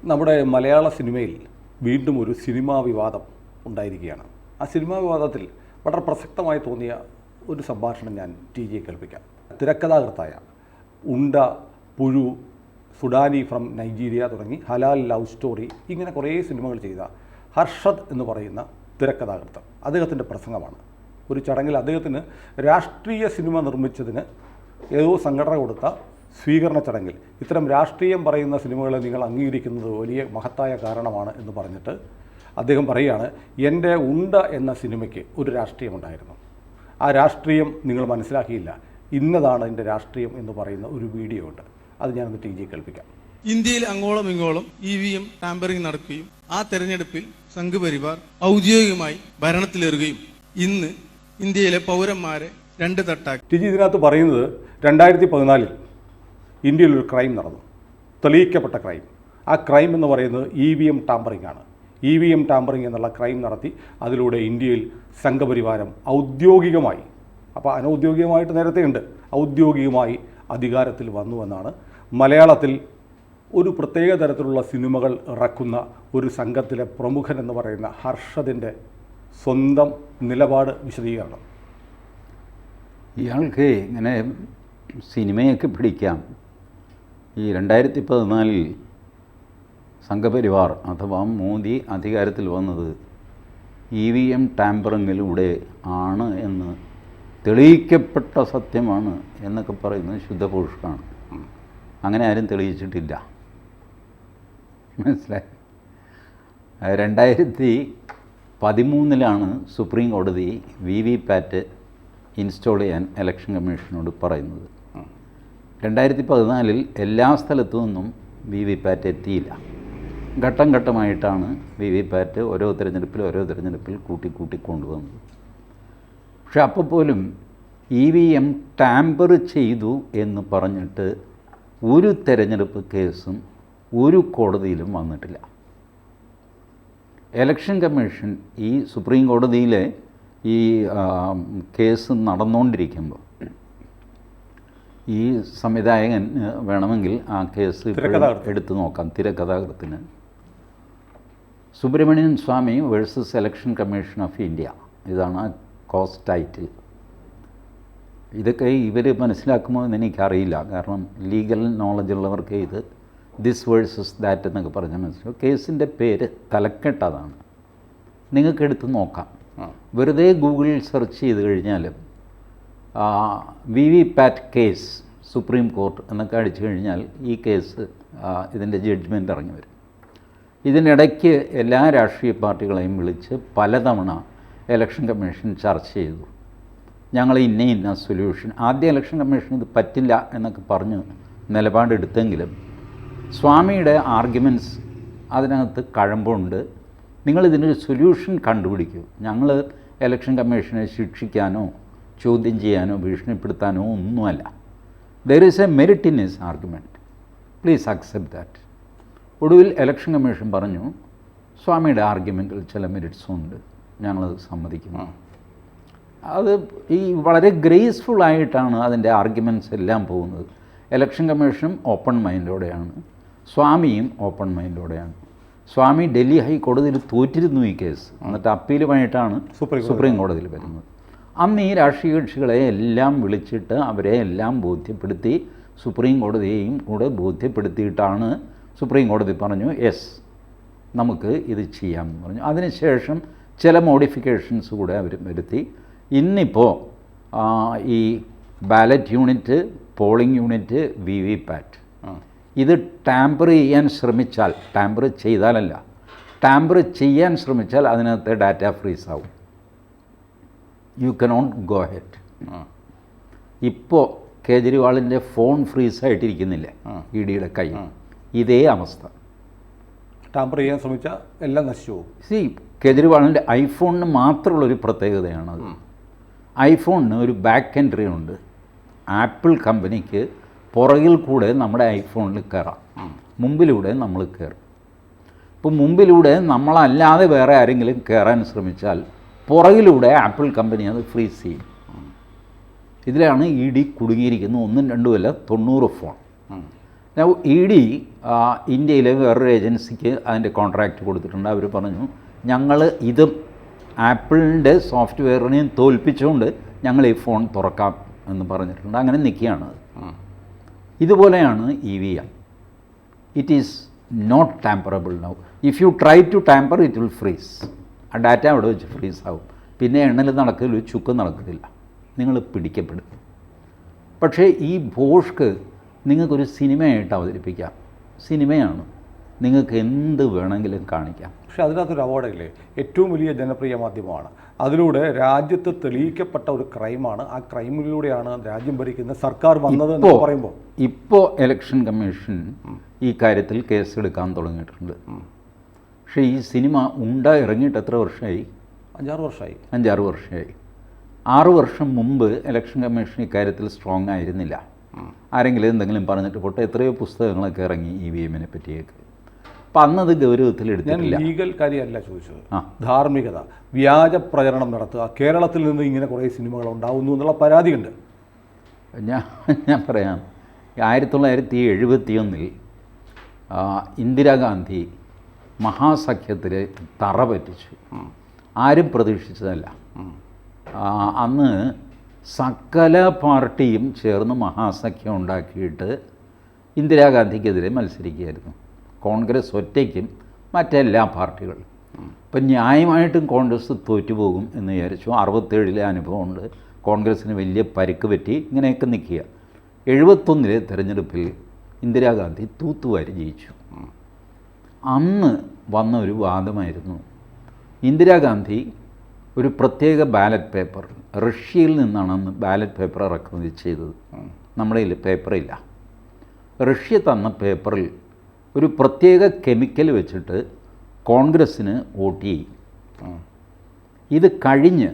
നമ്മുടെ മലയാള സിനിമയിൽ വീണ്ടും ഒരു സിനിമാ വിവാദം ഉണ്ടായിരിക്കുകയാണ്. ആ സിനിമാ വിവാദത്തിൽ വളരെ പ്രസക്തമായി തോന്നിയ ഒരു സംഭാഷണം ഞാൻ ടി.ജിയെ കേൾപ്പിക്കാം. തിരക്കഥാകൃത്തായ ഉണ്ട, പുഴു, സുഡാനി ഫ്രം നൈജീരിയ തുടങ്ങി ഹലാൽ ലവ് സ്റ്റോറി ഇങ്ങനെ കുറേ സിനിമകൾ ചെയ്ത ഹർഷദ് എന്ന് പറയുന്ന തിരക്കഥാകൃത്ത്, അദ്ദേഹത്തിൻ്റെ പ്രസംഗമാണ്. ഒരു ചടങ്ങിൽ അദ്ദേഹത്തിന് രാഷ്ട്രീയ സിനിമ നിർമ്മിച്ചതിന് ഏതോ സംഘടന കൊടുത്ത സ്വീകരണ ചടങ്ങിൽ ഇത്തരം രാഷ്ട്രീയം പറയുന്ന സിനിമകളെ നിങ്ങൾ അംഗീകരിക്കുന്നത് വലിയ മഹത്തായ കാരണമാണ് എന്ന് പറഞ്ഞിട്ട് അദ്ദേഹം പറയുകയാണ്, എൻ്റെ ഉണ്ട എന്ന സിനിമയ്ക്ക് ഒരു രാഷ്ട്രീയമുണ്ടായിരുന്നു, ആ രാഷ്ട്രീയം നിങ്ങൾ മനസ്സിലാക്കിയില്ല, ഇന്നതാണ് എൻ്റെ രാഷ്ട്രീയം എന്ന് പറയുന്ന ഒരു വീഡിയോ ഉണ്ട്. അത് ഞാനൊന്ന് ടി.ജി കേൾപ്പിക്കാം. ഇന്ത്യയിൽ അങ്ങോളം ഇങ്ങോളം EVM ടാമ്പറിംഗ് നടക്കുകയും ആ തെരഞ്ഞെടുപ്പിൽ സംഘപരിവാർ ഔദ്യോഗികമായി ഭരണത്തിലേറുകയും ഇന്ന് ഇന്ത്യയിലെ പൗരന്മാരെ രണ്ട് തട്ടാക്കി. ടി.ജി ഇതിനകത്ത് പറയുന്നത് 2014 ഇന്ത്യയിൽ ഒരു ക്രൈം നടന്നു, തെളിയിക്കപ്പെട്ട ക്രൈം. ആ ക്രൈം എന്ന് പറയുന്നത് EVM ടാമ്പറിംഗ് ആണ്. EVM ടാമ്പറിംഗ് എന്നുള്ള ക്രൈം നടത്തി അതിലൂടെ ഇന്ത്യയിൽ സംഘപരിവാരം ഔദ്യോഗികമായി, അപ്പോൾ അനൗദ്യോഗികമായിട്ട് നേരത്തെ ഉണ്ട്, ഔദ്യോഗികമായി അധികാരത്തിൽ വന്നുവെന്നാണ് മലയാളത്തിൽ ഒരു പ്രത്യേക തരത്തിലുള്ള സിനിമകൾ ഇറക്കുന്ന ഒരു സംഘത്തിലെ പ്രമുഖൻ എന്ന് പറയുന്ന ഹർഷദിൻ്റെ സ്വന്തം നിലപാട് വിശദീകരണം. ഇയാൾക്ക് ഇങ്ങനെ സിനിമയൊക്കെ പിടിക്കാം. ഈ 2014 സംഘപരിവാർ അഥവാ മോദി അധികാരത്തിൽ വന്നത് EVM ടാമ്പറിങ്ങിലൂടെ ആണ് എന്ന് തെളിയിക്കപ്പെട്ട സത്യമാണ് എന്നൊക്കെ പറയുന്നത് ശുദ്ധപൂഷ്കാണ്. അങ്ങനെ ആരും തെളിയിച്ചിട്ടില്ല, മനസ്സിലായി. 2013 സുപ്രീം കോടതി VVPAT ഇൻസ്റ്റാൾ ചെയ്യാൻ ഇലക്ഷൻ കമ്മീഷനോട് പറയുന്നത്. 2014 എല്ലാ സ്ഥലത്തു നിന്നും VVPAT എത്തിയില്ല. ഘട്ടം ഘട്ടമായിട്ടാണ് VVPAT ഓരോ തിരഞ്ഞെടുപ്പിൽ കൂട്ടി കൊണ്ടുവന്നത്. പക്ഷെ അപ്പോൾ പോലും EVM ടാമ്പർ ചെയ്തു എന്ന് പറഞ്ഞിട്ട് ഒരു തെരഞ്ഞെടുപ്പ് കേസും ഒരു കോടതിയിലും വന്നിട്ടില്ല. ഇലക്ഷൻ കമ്മീഷൻ ഈ സുപ്രീം കോടതിയിലെ ഈ കേസ് നടന്നുകൊണ്ടിരിക്കുമ്പോൾ ഈ സംവിധായകൻ വേണമെങ്കിൽ ആ കേസ് എടുത്തു നോക്കാം. തിരക്കഥാകൃത്തിന് Subramanian Swamy versus election commission of India, ഇതാണ് കോസ്റ്റ് ടൈറ്റിൽ. ഇതൊക്കെ ഇവർ മനസ്സിലാക്കുമോ എന്ന് എനിക്കറിയില്ല, കാരണം ലീഗൽ നോളജ് ഉള്ളവർക്ക് ഇത് ദിസ് വേഴ്സസ് ദാറ്റ് എന്നൊക്കെ പറഞ്ഞാൽ മനസ്സിലാവും. കേസിൻ്റെ പേര് തലക്കെട്ടതാണ്, നിങ്ങൾക്ക് എടുത്ത് നോക്കാം. വെറുതെ ഗൂഗിളിൽ സെർച്ച് ചെയ്ത് കഴിഞ്ഞാലും VVPAT കേസ് സുപ്രീം കോർട്ട് എന്നൊക്കെ അടിച്ചു കഴിഞ്ഞാൽ ഈ കേസ് ഇതിൻ്റെ ജഡ്ജ്മെൻ്റ് ഇറങ്ങി വരും. ഇതിനിടയ്ക്ക് എല്ലാ രാഷ്ട്രീയ പാർട്ടികളെയും വിളിച്ച് പലതവണ ഇലക്ഷൻ കമ്മീഷൻ ചർച്ച ചെയ്തു. ഞങ്ങൾ ഇന്ന സൊല്യൂഷൻ, ആദ്യ ഇലക്ഷൻ കമ്മീഷൻ ഇത് പറ്റില്ല എന്നൊക്കെ പറഞ്ഞ് നിലപാടെടുത്തെങ്കിലും സ്വാമിയുടെ ആർഗ്യുമെൻറ്റ്സ് അതിനകത്ത് കഴമ്പുണ്ട്. നിങ്ങളിതിനൊരു സൊല്യൂഷൻ കണ്ടുപിടിക്കൂ, ഞങ്ങൾ ഇലക്ഷൻ കമ്മീഷനെ ശിക്ഷിക്കാനോ ചോദ്യം ചെയ്യാനോ ഭീഷണിപ്പെടുത്താനോ ഒന്നുമല്ല. There is A merit in his argument, please accept that. ഒടുവിൽ ഇലക്ഷൻ കമ്മീഷൻ പറഞ്ഞു സ്വാമിയുടെ ആർഗ്യുമെൻറ്റിൽ ചില മെറിറ്റ്സും ഉണ്ട്, ഞങ്ങളത് സമ്മതിക്കുന്നു. അത് ഈ വളരെ ഗ്രേസ്ഫുള്ളായിട്ടാണ് അതിൻ്റെ ആർഗ്യുമെൻറ്റ്സ് എല്ലാം പോകുന്നത്. ഇലക്ഷൻ കമ്മീഷനും ഓപ്പൺ മൈൻഡോടെയാണ്, സ്വാമിയും ഓപ്പൺ മൈൻഡോടെയാണ്. സ്വാമി ഡൽഹി ഹൈക്കോടതിയിൽ തോറ്റിരുന്നു ഈ കേസ്, എന്നിട്ട് അപ്പീലുമായിട്ടാണ് സുപ്രീം കോടതിയിൽ വരുന്നത്. അന്ന് ഈ രാഷ്ട്രീയ കക്ഷികളെ എല്ലാം വിളിച്ചിട്ട് അവരെ എല്ലാം ബോധ്യപ്പെടുത്തി സുപ്രീം കോടതിയെയും കൂടെ ബോധ്യപ്പെടുത്തിയിട്ടാണ് സുപ്രീം കോടതി പറഞ്ഞു യെസ് നമുക്ക് ഇത് ചെയ്യാമെന്ന് പറഞ്ഞു. അതിനുശേഷം ചില മോഡിഫിക്കേഷൻസ് കൂടെ അവർ വരുത്തി. ഇന്നിപ്പോൾ ഈ ballot unit, polling unit, VVPAT ഇത് ടാമ്പർ ചെയ്യാൻ ശ്രമിച്ചാൽ, ടാമ്പർ ചെയ്താലല്ല, ടാമ്പർ ചെയ്യാൻ ശ്രമിച്ചാൽ അതിനകത്ത് ഡാറ്റ ഫ്രീസ് ആവും. You cannot go head. ഇപ്പോൾ കേജ്രിവാളിൻ്റെ ഫോൺ ഫ്രീസായിട്ടിരിക്കുന്നില്ലേ EDയുടെ കൈ, ഇതേ അവസ്ഥ. ടാമ്പർ ചെയ്യാൻ ശ്രമിച്ചാൽ എല്ലാം നശിച്ചു പോകും. കേജ്രിവാളിൻ്റെ ഐഫോണിന് മാത്രമുള്ളൊരു പ്രത്യേകതയാണത്. ഐഫോണിന് ഒരു ബാക്ക് എൻട്രി ഉണ്ട്. ആപ്പിൾ കമ്പനിക്ക് പുറകിൽ കൂടെ നമ്മുടെ ഐഫോണിൽ കയറാം, മുമ്പിലൂടെ നമ്മൾ കയറും. ഇപ്പോൾ മുമ്പിലൂടെ നമ്മളല്ലാതെ വേറെ ആരെങ്കിലും കയറാൻ ശ്രമിച്ചാൽ പുറകിലൂടെ ആപ്പിൾ കമ്പനി അത് ഫ്രീസ് ചെയ്യും. ഇതിലാണ് ED കുടുങ്ങിയിരിക്കുന്നത്. ഒന്നും രണ്ടുമല്ല, 90 ഫോൺ. ED ഇന്ത്യയിലെ വേറൊരു ഏജൻസിക്ക് അതിൻ്റെ കോൺട്രാക്റ്റ് കൊടുത്തിട്ടുണ്ട്. അവർ പറഞ്ഞു ഞങ്ങൾ ഇതും ആപ്പിളിൻ്റെ സോഫ്റ്റ്വെയറിനെയും തോൽപ്പിച്ചുകൊണ്ട് ഞങ്ങൾ ഈ ഫോൺ തുറക്കാം എന്ന് പറഞ്ഞിട്ടുണ്ട്. അങ്ങനെ നിൽക്കുകയാണ്. ഇതുപോലെയാണ് EVM. It is not tamperable now. If you try to tamper it will freeze. ആ ഡാറ്റ അവിടെ വെച്ച് ഫ്രീസ് ആവും. പിന്നെ എണ്ണൽ നടക്കില്ല, ചുക്ക് നടക്കില്ല, നിങ്ങൾ പിടിക്കപ്പെടും. പക്ഷേ ഈ ഭോഷ്ക്ക് നിങ്ങൾക്കൊരു സിനിമയായിട്ട് അവതരിപ്പിക്കാം. സിനിമയാണ്, നിങ്ങൾക്ക് എന്ത് വേണമെങ്കിലും കാണിക്കാം. പക്ഷേ അതിനകത്തൊരു അവാർഡില്ലേ, ഏറ്റവും വലിയ ജനപ്രിയ മാധ്യമമാണ്. അതിലൂടെ രാജ്യത്ത് തെളിയിക്കപ്പെട്ട ഒരു ക്രൈമാണ്. ആ ക്രൈമിലൂടെയാണ് രാജ്യം ഭരിക്കുന്ന സർക്കാർ വന്നത് എന്ന് പറയുമ്പോൾ ഇപ്പോൾ ഇലക്ഷൻ കമ്മീഷൻ ഈ കാര്യത്തിൽ കേസെടുക്കാൻ തുടങ്ങിയിട്ടുണ്ട്. പക്ഷേ ഈ സിനിമ ഇറങ്ങിയിട്ട് എത്ര വർഷമായി? 5-6 വർഷമായി. 5-6 വർഷമായി. 6 വർഷം മുമ്പ് ഇലക്ഷൻ കമ്മീഷൻ ഇക്കാര്യത്തിൽ സ്ട്രോങ് ആയിരുന്നില്ല. ആരെങ്കിലും എന്തെങ്കിലും പറഞ്ഞിട്ട് പോട്ടെ, എത്രയോ പുസ്തകങ്ങളൊക്കെ ഇറങ്ങി EVM-നെ പറ്റിയൊക്കെ. അപ്പം അന്നത് ഗൗരവത്തിലെടുത്തിട്ടില്ല. ഞാൻ ലീഗൽ കാര്യമല്ല ചോദിച്ചത്, ധാർമ്മികത. വ്യാജ പ്രചരണം നടത്തുക, കേരളത്തിൽ നിന്ന് ഇങ്ങനെ കുറേ സിനിമകൾ ഉണ്ടാവുന്നു എന്നുള്ള പരാതിയുണ്ട്. ഞാൻ പറയാം, 1971 ഇന്ദിരാഗാന്ധി മഹാസഖ്യത്തിൽ തറ പറ്റിച്ചു. ആരും പ്രതീക്ഷിച്ചതല്ല. അന്ന് സകല പാർട്ടിയും ചേർന്ന് മഹാസഖ്യം ഉണ്ടാക്കിയിട്ട് ഇന്ദിരാഗാന്ധിക്കെതിരെ മത്സരിക്കുകയായിരുന്നു. കോൺഗ്രസ് ഒറ്റയ്ക്കും മറ്റെല്ലാ പാർട്ടികളും. അപ്പം ന്യായമായിട്ടും കോൺഗ്രസ് തോറ്റുപോകും എന്ന് വിചാരിച്ചു. 67 അനുഭവമുണ്ട്. കോൺഗ്രസ്സിന് വലിയ പരിക്ക് പറ്റി, ഇങ്ങനെയൊക്കെ നിൽക്കുക. 71 തെരഞ്ഞെടുപ്പിൽ ഇന്ദിരാഗാന്ധി തൂത്തുവാരി ജയിച്ചു. അന്ന് വന്ന ഒരു വാദമായിരുന്നു, ഇന്ദിരാഗാന്ധി ഒരു പ്രത്യേക ബാലറ്റ് പേപ്പർ, റഷ്യയിൽ നിന്നാണ് അന്ന് ബാലറ്റ് പേപ്പർ ഇറക്കുമതി ചെയ്തത്. നമ്മുടെ കയ്യിൽ പേപ്പറില്ല. റഷ്യ തന്ന പേപ്പറിൽ ഒരു പ്രത്യേക കെമിക്കൽ വെച്ചിട്ട് കോൺഗ്രസ്സിന് വോട്ട് ചെയ്യും. ഇത് കഴിഞ്ഞ്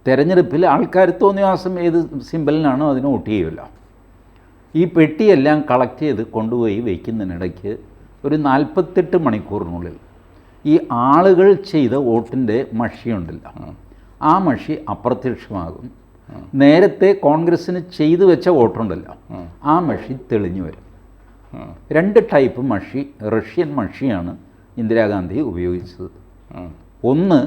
തെരഞ്ഞെടുപ്പിൽ ആൾക്കാർ തോന്നിയ ദിവസം ഏത് സിമ്പലിനാണോ അതിന് വോട്ട് ചെയ്യുമല്ലോ. ഈ പെട്ടിയെല്ലാം കളക്ട് ചെയ്ത് കൊണ്ടുപോയി വയ്ക്കുന്നതിനിടയ്ക്ക് ഒരു 48 മണിക്കൂറിനുള്ളിൽ ഈ ആളുകൾ ചെയ്ത വോട്ടിൻ്റെ മഷിയുണ്ടല്ലോ, ആ മഷി അപ്രത്യക്ഷമാകും. നേരത്തെ കോൺഗ്രസ്സിന് ചെയ്തു വെച്ച വോട്ടുണ്ടല്ലോ, ആ മഷി തെളിഞ്ഞു വരും. 2 ടൈപ്പ് മഷി, റഷ്യൻ മഷിയാണ് ഇന്ദിരാഗാന്ധി ഉപയോഗിച്ചത്. ഒന്ന്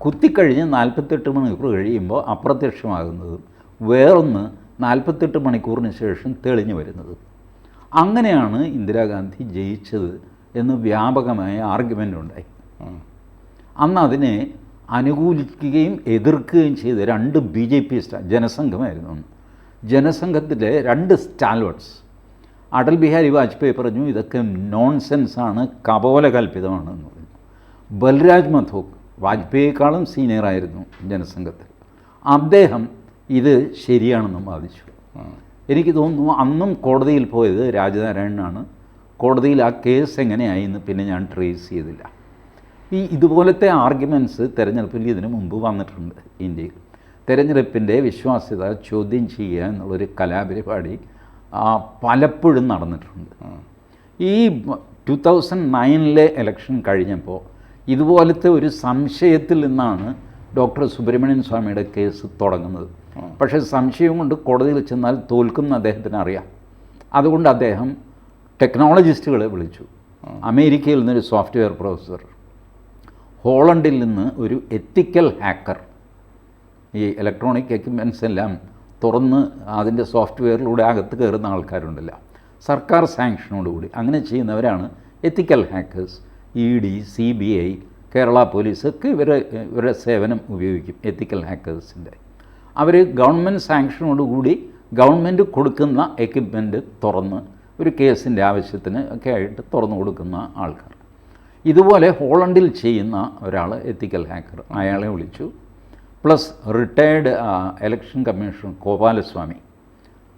കുത്തിക്കഴിഞ്ഞ് 48 മണിക്കൂർ കഴിയുമ്പോൾ അപ്രത്യക്ഷമാകുന്നതും, വേറൊന്ന് 48 മണിക്കൂറിന് ശേഷം തെളിഞ്ഞു വരുന്നതും. അങ്ങനെയാണ് ഇന്ദിരാഗാന്ധി ജയിച്ചത് എന്ന് വ്യാപകമായ ആർഗ്യുമെൻ്റ് ഉണ്ടായി. അന്ന് അതിനെ അനുകൂലിക്കുകയും എതിർക്കുകയും ചെയ്ത 2 BJP ജനസംഘമായിരുന്നു. ജനസംഘത്തിലെ 2 സ്റ്റാൽവേർട്സ്, അടൽ ബിഹാരി വാജ്പേയി പറഞ്ഞു ഇതൊക്കെ നോൺസെൻസാണ്, കപോലകൽപ്പിതമാണെന്ന് പറഞ്ഞു. ബൽരാജ് മധോക് വാജ്പേയിയേക്കാളും സീനിയറായിരുന്നു ജനസംഘത്തിൽ. അദ്ദേഹം ഇത് ശരിയാണെന്നും വാദിച്ചു. എനിക്ക് തോന്നുന്നു അന്നും കോടതിയിൽ പോയത് രാജനാരായണനാണ്. കോടതിയിൽ ആ കേസ് എങ്ങനെയായി എന്ന് പിന്നെ ഞാൻ ട്രേസ് ചെയ്തില്ല. ഇതുപോലത്തെ ആർഗ്യുമെൻറ്റ്സ് തെരഞ്ഞെടുപ്പിൽ ഇതിനു മുമ്പ് വന്നിട്ടുണ്ട് ഇന്ത്യയിൽ. തെരഞ്ഞെടുപ്പിൻ്റെ വിശ്വാസ്യത ചോദ്യം ചെയ്യുക എന്നുള്ളൊരു കലാപരിപാടി പലപ്പോഴും നടന്നിട്ടുണ്ട്. ഈ 2009 ഇലക്ഷൻ കഴിഞ്ഞപ്പോൾ ഇതുപോലത്തെ ഒരു സംശയത്തിൽ നിന്നാണ് ഡോക്ടർ സുബ്രഹ്മണ്യൻ സ്വാമിയുടെ കേസ് തുടങ്ങുന്നത്. പക്ഷേ സംശയം കൊണ്ട് കോടതിയിൽ ചെന്നാൽ തോൽക്കുന്ന അദ്ദേഹത്തിന് അറിയാം. അതുകൊണ്ട് അദ്ദേഹം ടെക്നോളജിസ്റ്റുകളെ വിളിച്ചു. അമേരിക്കയിൽ നിന്നൊരു സോഫ്റ്റ്വെയർ പ്രൊഫസർ, ഹോളണ്ടിൽ നിന്ന് ഒരു എത്തിക്കൽ ഹാക്കർ, ഈ ഇലക്ട്രോണിക് എക്യുപ്മെൻറ്റ്സ് എല്ലാം തുറന്ന് അതിൻ്റെ സോഫ്റ്റ്വെയറിലൂടെ അകത്ത് കയറുന്ന ആൾക്കാരുണ്ടല്ലോ, സർക്കാർ സാങ്ഷനോടുകൂടി അങ്ങനെ ചെയ്യുന്നവരാണ് ethical hackers. ED, CBI, Kerala police ഒക്കെ ഇവരുടെ സേവനം ഉപയോഗിക്കും. എത്തിക്കൽ ഹാക്കേഴ്സിൻ്റെ അവർ ഗവൺമെൻറ് സാങ്ഷനോടുകൂടി ഗവൺമെൻറ് കൊടുക്കുന്ന എക്യുപ്മെൻറ്റ് തുറന്ന് ഒരു കേസിൻ്റെ ആവശ്യത്തിന് ഒക്കെ ആയിട്ട് തുറന്നു കൊടുക്കുന്ന ആൾക്കാർ. ഇതുപോലെ ഹോളണ്ടിൽ ചെയ്യുന്ന ഒരാൾ എത്തിക്കൽ ഹാക്കർ, അയാളെ വിളിച്ചു. Plus retired election commissioner Gopalaswamy,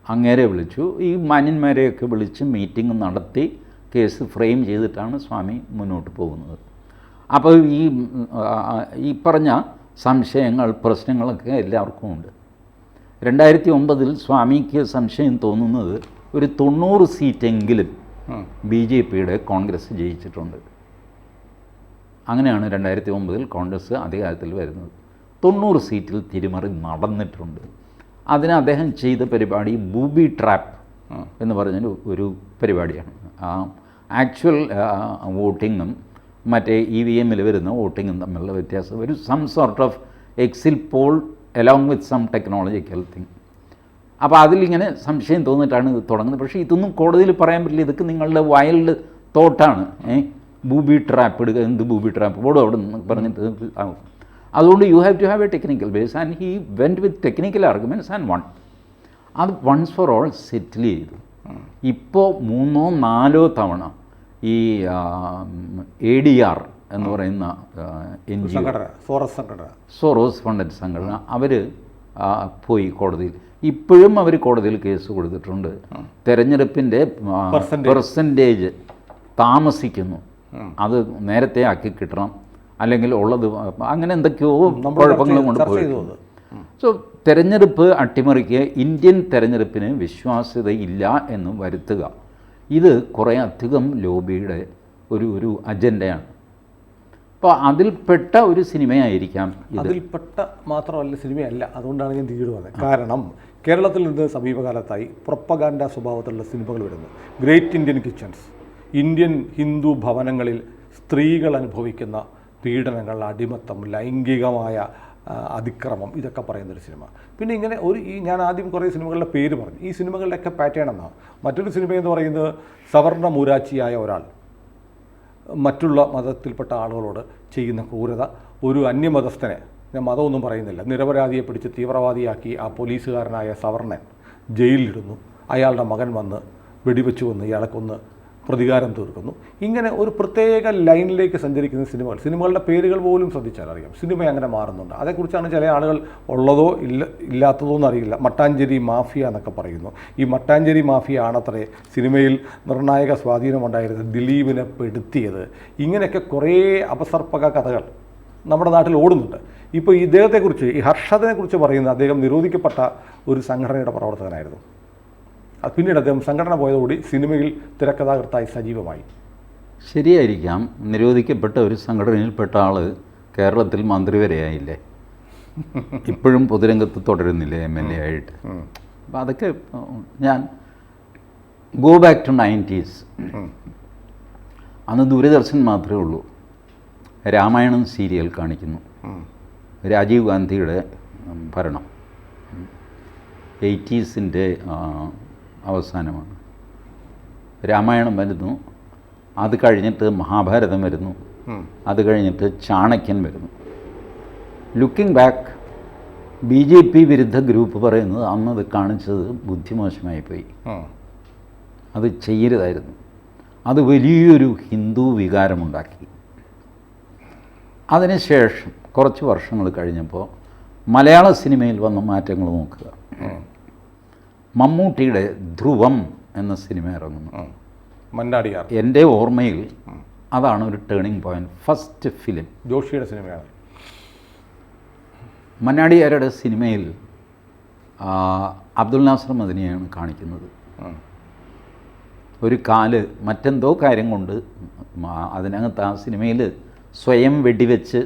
അങ്ങേരെ വിളിച്ചു. ഈ മാന്യന്മാരെയൊക്കെ വിളിച്ച് മീറ്റിംഗ് നടത്തി കേസ് ഫ്രെയിം ചെയ്തിട്ടാണ് സ്വാമി മുന്നോട്ട് പോകുന്നത്. അപ്പോൾ ഈ പറഞ്ഞ സംശയങ്ങൾ, പ്രശ്നങ്ങളൊക്കെ എല്ലാവർക്കും ഉണ്ട്. 2009 സ്വാമിക്ക് സംശയം തോന്നുന്നത് ഒരു 90 സീറ്റെങ്കിലും BJPയുടെ കോൺഗ്രസ് ജയിച്ചിട്ടുണ്ട്. അങ്ങനെയാണ് 2009 കോൺഗ്രസ് അധികാരത്തിൽ വരുന്നത്. 90 സീറ്റിൽ തിരിമറി നടന്നിട്ടുണ്ട്. അതിന് അദ്ദേഹം ചെയ്ത പരിപാടി ബൂബി ട്രാപ്പ് എന്ന് പറഞ്ഞൊരു ഒരു പരിപാടിയാണ്. ആക്ച്വൽ വോട്ടിങ്ങും മറ്റേ EVM-ൽ വരുന്ന വോട്ടിങ്ങും തമ്മിലുള്ള വ്യത്യാസം ഒരു some sort of exit poll along with some technological thing. അപ്പോൾ അതിലിങ്ങനെ സംശയം തോന്നിയിട്ടാണ് ഇത് തുടങ്ങുന്നത്. പക്ഷേ ഇതൊന്നും കോടതിയിൽ പറയാൻ പറ്റില്ല. ഇതൊക്കെ നിങ്ങളുടെ വൈൽഡ് തോട്ടാണ്. ബൂബി ട്രാപ്പ് ഇടുക, എന്ത് ബൂബി ട്രാപ്പ് ഓടും അവിടെ നിന്ന് പറഞ്ഞിട്ട് അതുകൊണ്ട് you have to have a technical base and he went with technical arguments and won. അത് വൺസ് ഫോർ ഓൾ സെറ്റിൽ ചെയ്തു. ഇപ്പോൾ 3 or 4 തവണ ഈ ADR എന്ന് പറയുന്ന NGO, സോറോസ് ഫണ്ടഡ് സംഘടന, അവർ പോയി കോടതിയിൽ. ഇപ്പോഴും അവർ കോടതിയിൽ കേസ് കൊടുത്തിട്ടുണ്ട്. തെരഞ്ഞെടുപ്പിൻ്റെ പെർസെൻറ്റേജ് താമസിക്കുന്നു, അത് നേരത്തെ ആക്കി കിട്ടണം, അല്ലെങ്കിൽ ഉള്ളത് അങ്ങനെ എന്തൊക്കെയോ കുഴപ്പങ്ങളും കൊണ്ട് പോയിട്ടുണ്ട്. സോ തെരഞ്ഞെടുപ്പ് അട്ടിമറിക്കുക, ഇന്ത്യൻ തെരഞ്ഞെടുപ്പിന് വിശ്വാസ്യതയില്ല എന്ന് വരുത്തുക, ഇത് കുറേ അധികം ലോബിയുടെ ഒരു അജണ്ടയാണ്. അപ്പോൾ അതിൽപ്പെട്ട ഒരു സിനിമയായിരിക്കാം. അതിൽപ്പെട്ട മാത്രമല്ല, സിനിമയല്ല. അതുകൊണ്ടാണ് ഞാൻ തിരികെ വന്നത്. കാരണം കേരളത്തിൽ നിന്ന് സമീപകാലത്തായി പ്രൊപ്പഗാൻഡ സ്വഭാവത്തിലുള്ള സിനിമകൾ വരുന്നു. Great Indian kitchens, Indian Hindu ഭവനങ്ങളിൽ സ്ത്രീകൾ അനുഭവിക്കുന്ന പീഡനങ്ങൾ, അടിമത്തം, ലൈംഗികമായ അതിക്രമം, ഇതൊക്കെ പറയുന്നൊരു സിനിമ. പിന്നെ ഇങ്ങനെ ഞാൻ ആദ്യം കുറേ സിനിമകളുടെ പേര് പറഞ്ഞു. ഈ സിനിമകളുടെയൊക്കെ പാറ്റേൺ എന്നാണ്. മറ്റൊരു സിനിമയെന്ന് പറയുന്നത് സവർണ മൂരാച്ചിയായ ഒരാൾ മറ്റുള്ള മതത്തിൽപ്പെട്ട ആളുകളോട് ചെയ്യുന്ന ക്രൂരത. ഒരു അന്യമതസ്ഥനെ, ഞാൻ മതമൊന്നും പറയുന്നില്ല, നിരപരാധിയെ പിടിച്ച് തീവ്രവാദിയാക്കി ആ പോലീസുകാരനായ സവർണൻ ജയിലിലിടുന്നു. അയാളുടെ മകൻ വന്ന് വെടിവെച്ച് കൊന്ന് ഇയാളെ കൊന്ന് പ്രതികാരം തീർക്കുന്നു. ഇങ്ങനെ ഒരു പ്രത്യേക ലൈനിലേക്ക് സഞ്ചരിക്കുന്ന സിനിമകളുടെ പേരുകൾ പോലും ശ്രദ്ധിച്ചാൽ അറിയാം. സിനിമ അങ്ങനെ മാറുന്നുണ്ട്. അതേക്കുറിച്ചാണ് ചില ആളുകൾ ഉള്ളതോ ഇല്ലാത്തതോ എന്നറിയില്ല. മട്ടാഞ്ചേരി മാഫിയ എന്നൊക്കെ പറയുന്നു. ഈ മട്ടാഞ്ചേരി മാഫിയ ആണത്രേ സിനിമയിൽ നിർണായക സ്വാധീനമുണ്ടായിരുന്നത്, ദിലീപിനെ പെടുത്തിയത്. ഇങ്ങനെയൊക്കെ കുറേ അപസർപ്പക കഥകൾ നമ്മുടെ നാട്ടിൽ ഓടുന്നുണ്ട്. ഇപ്പോൾ ഇദ്ദേഹത്തെക്കുറിച്ച്, ഈ ഹർഷദിനെക്കുറിച്ച് പറയുന്നത്, അദ്ദേഹം നിരോധിക്കപ്പെട്ട ഒരു സംഘടനയുടെ പ്രവർത്തകനായിരുന്നു. പിന്നീട് അദ്ദേഹം സംഘടന പോയതോടുകൂടി സിനിമയിൽ തിരക്കഥാകൃത്തായി സജീവമായി. ശരിയായിരിക്കാം. നിരോധിക്കപ്പെട്ട ഒരു സംഘടനയിൽപ്പെട്ട ആൾ കേരളത്തിൽ മന്ത്രി വരെയായില്ലേ, ഇപ്പോഴും പൊതുരംഗത്ത് തുടരുന്നില്ലേ MLA ആയിട്ട്. അപ്പം അതൊക്കെ ഞാൻ ഗോ ബാക്ക് ടു 90s. അന്ന് ദൂരദർശൻ മാത്രമേ ഉള്ളൂ. രാമായണം സീരിയൽ കാണിക്കുന്നു. രാജീവ് ഗാന്ധിയുടെ ഭരണം 80s അവസാനമാണ്. രാമായണം വരുന്നു, അത് കഴിഞ്ഞിട്ട് മഹാഭാരതം വരുന്നു, അത് കഴിഞ്ഞിട്ട് ചാണക്യൻ വരുന്നു. ലുക്കിംഗ് ബാക്ക്, BJP വിരുദ്ധ ഗ്രൂപ്പ് പറയുന്നത് അന്നത് കാണിച്ചത് ബുദ്ധിമോശമായിപ്പോയി, അത് ചെയ്യരുതായിരുന്നു. അത് വലിയൊരു ഹിന്ദു വികാരമുണ്ടാക്കി. അതിനുശേഷം കുറച്ച് വർഷങ്ങൾ കഴിഞ്ഞപ്പോൾ മലയാള സിനിമയിൽ വന്ന മാറ്റങ്ങൾ നോക്കുക. മമ്മൂട്ടിയുടെ ധ്രുവം എന്ന സിനിമ ഇറങ്ങുന്നു. മന്നാടിയാർ, എൻ്റെ ഓർമ്മയിൽ അതാണ് ഒരു ടേണിംഗ് പോയിന്റ്. ഫസ്റ്റ് ഫിലിം ജോഷിയുടെ സിനിമയാണ്. മന്നാടിയാരുടെ സിനിമയിൽ അബ്ദുൽ നാസർ മദനിയാണ് കാണിക്കുന്നത്. ഒരു കാല് മറ്റെന്തോ കാര്യം കൊണ്ട് അതിനകത്ത് ആ സിനിമയിൽ സ്വയം വെടിവെച്ച്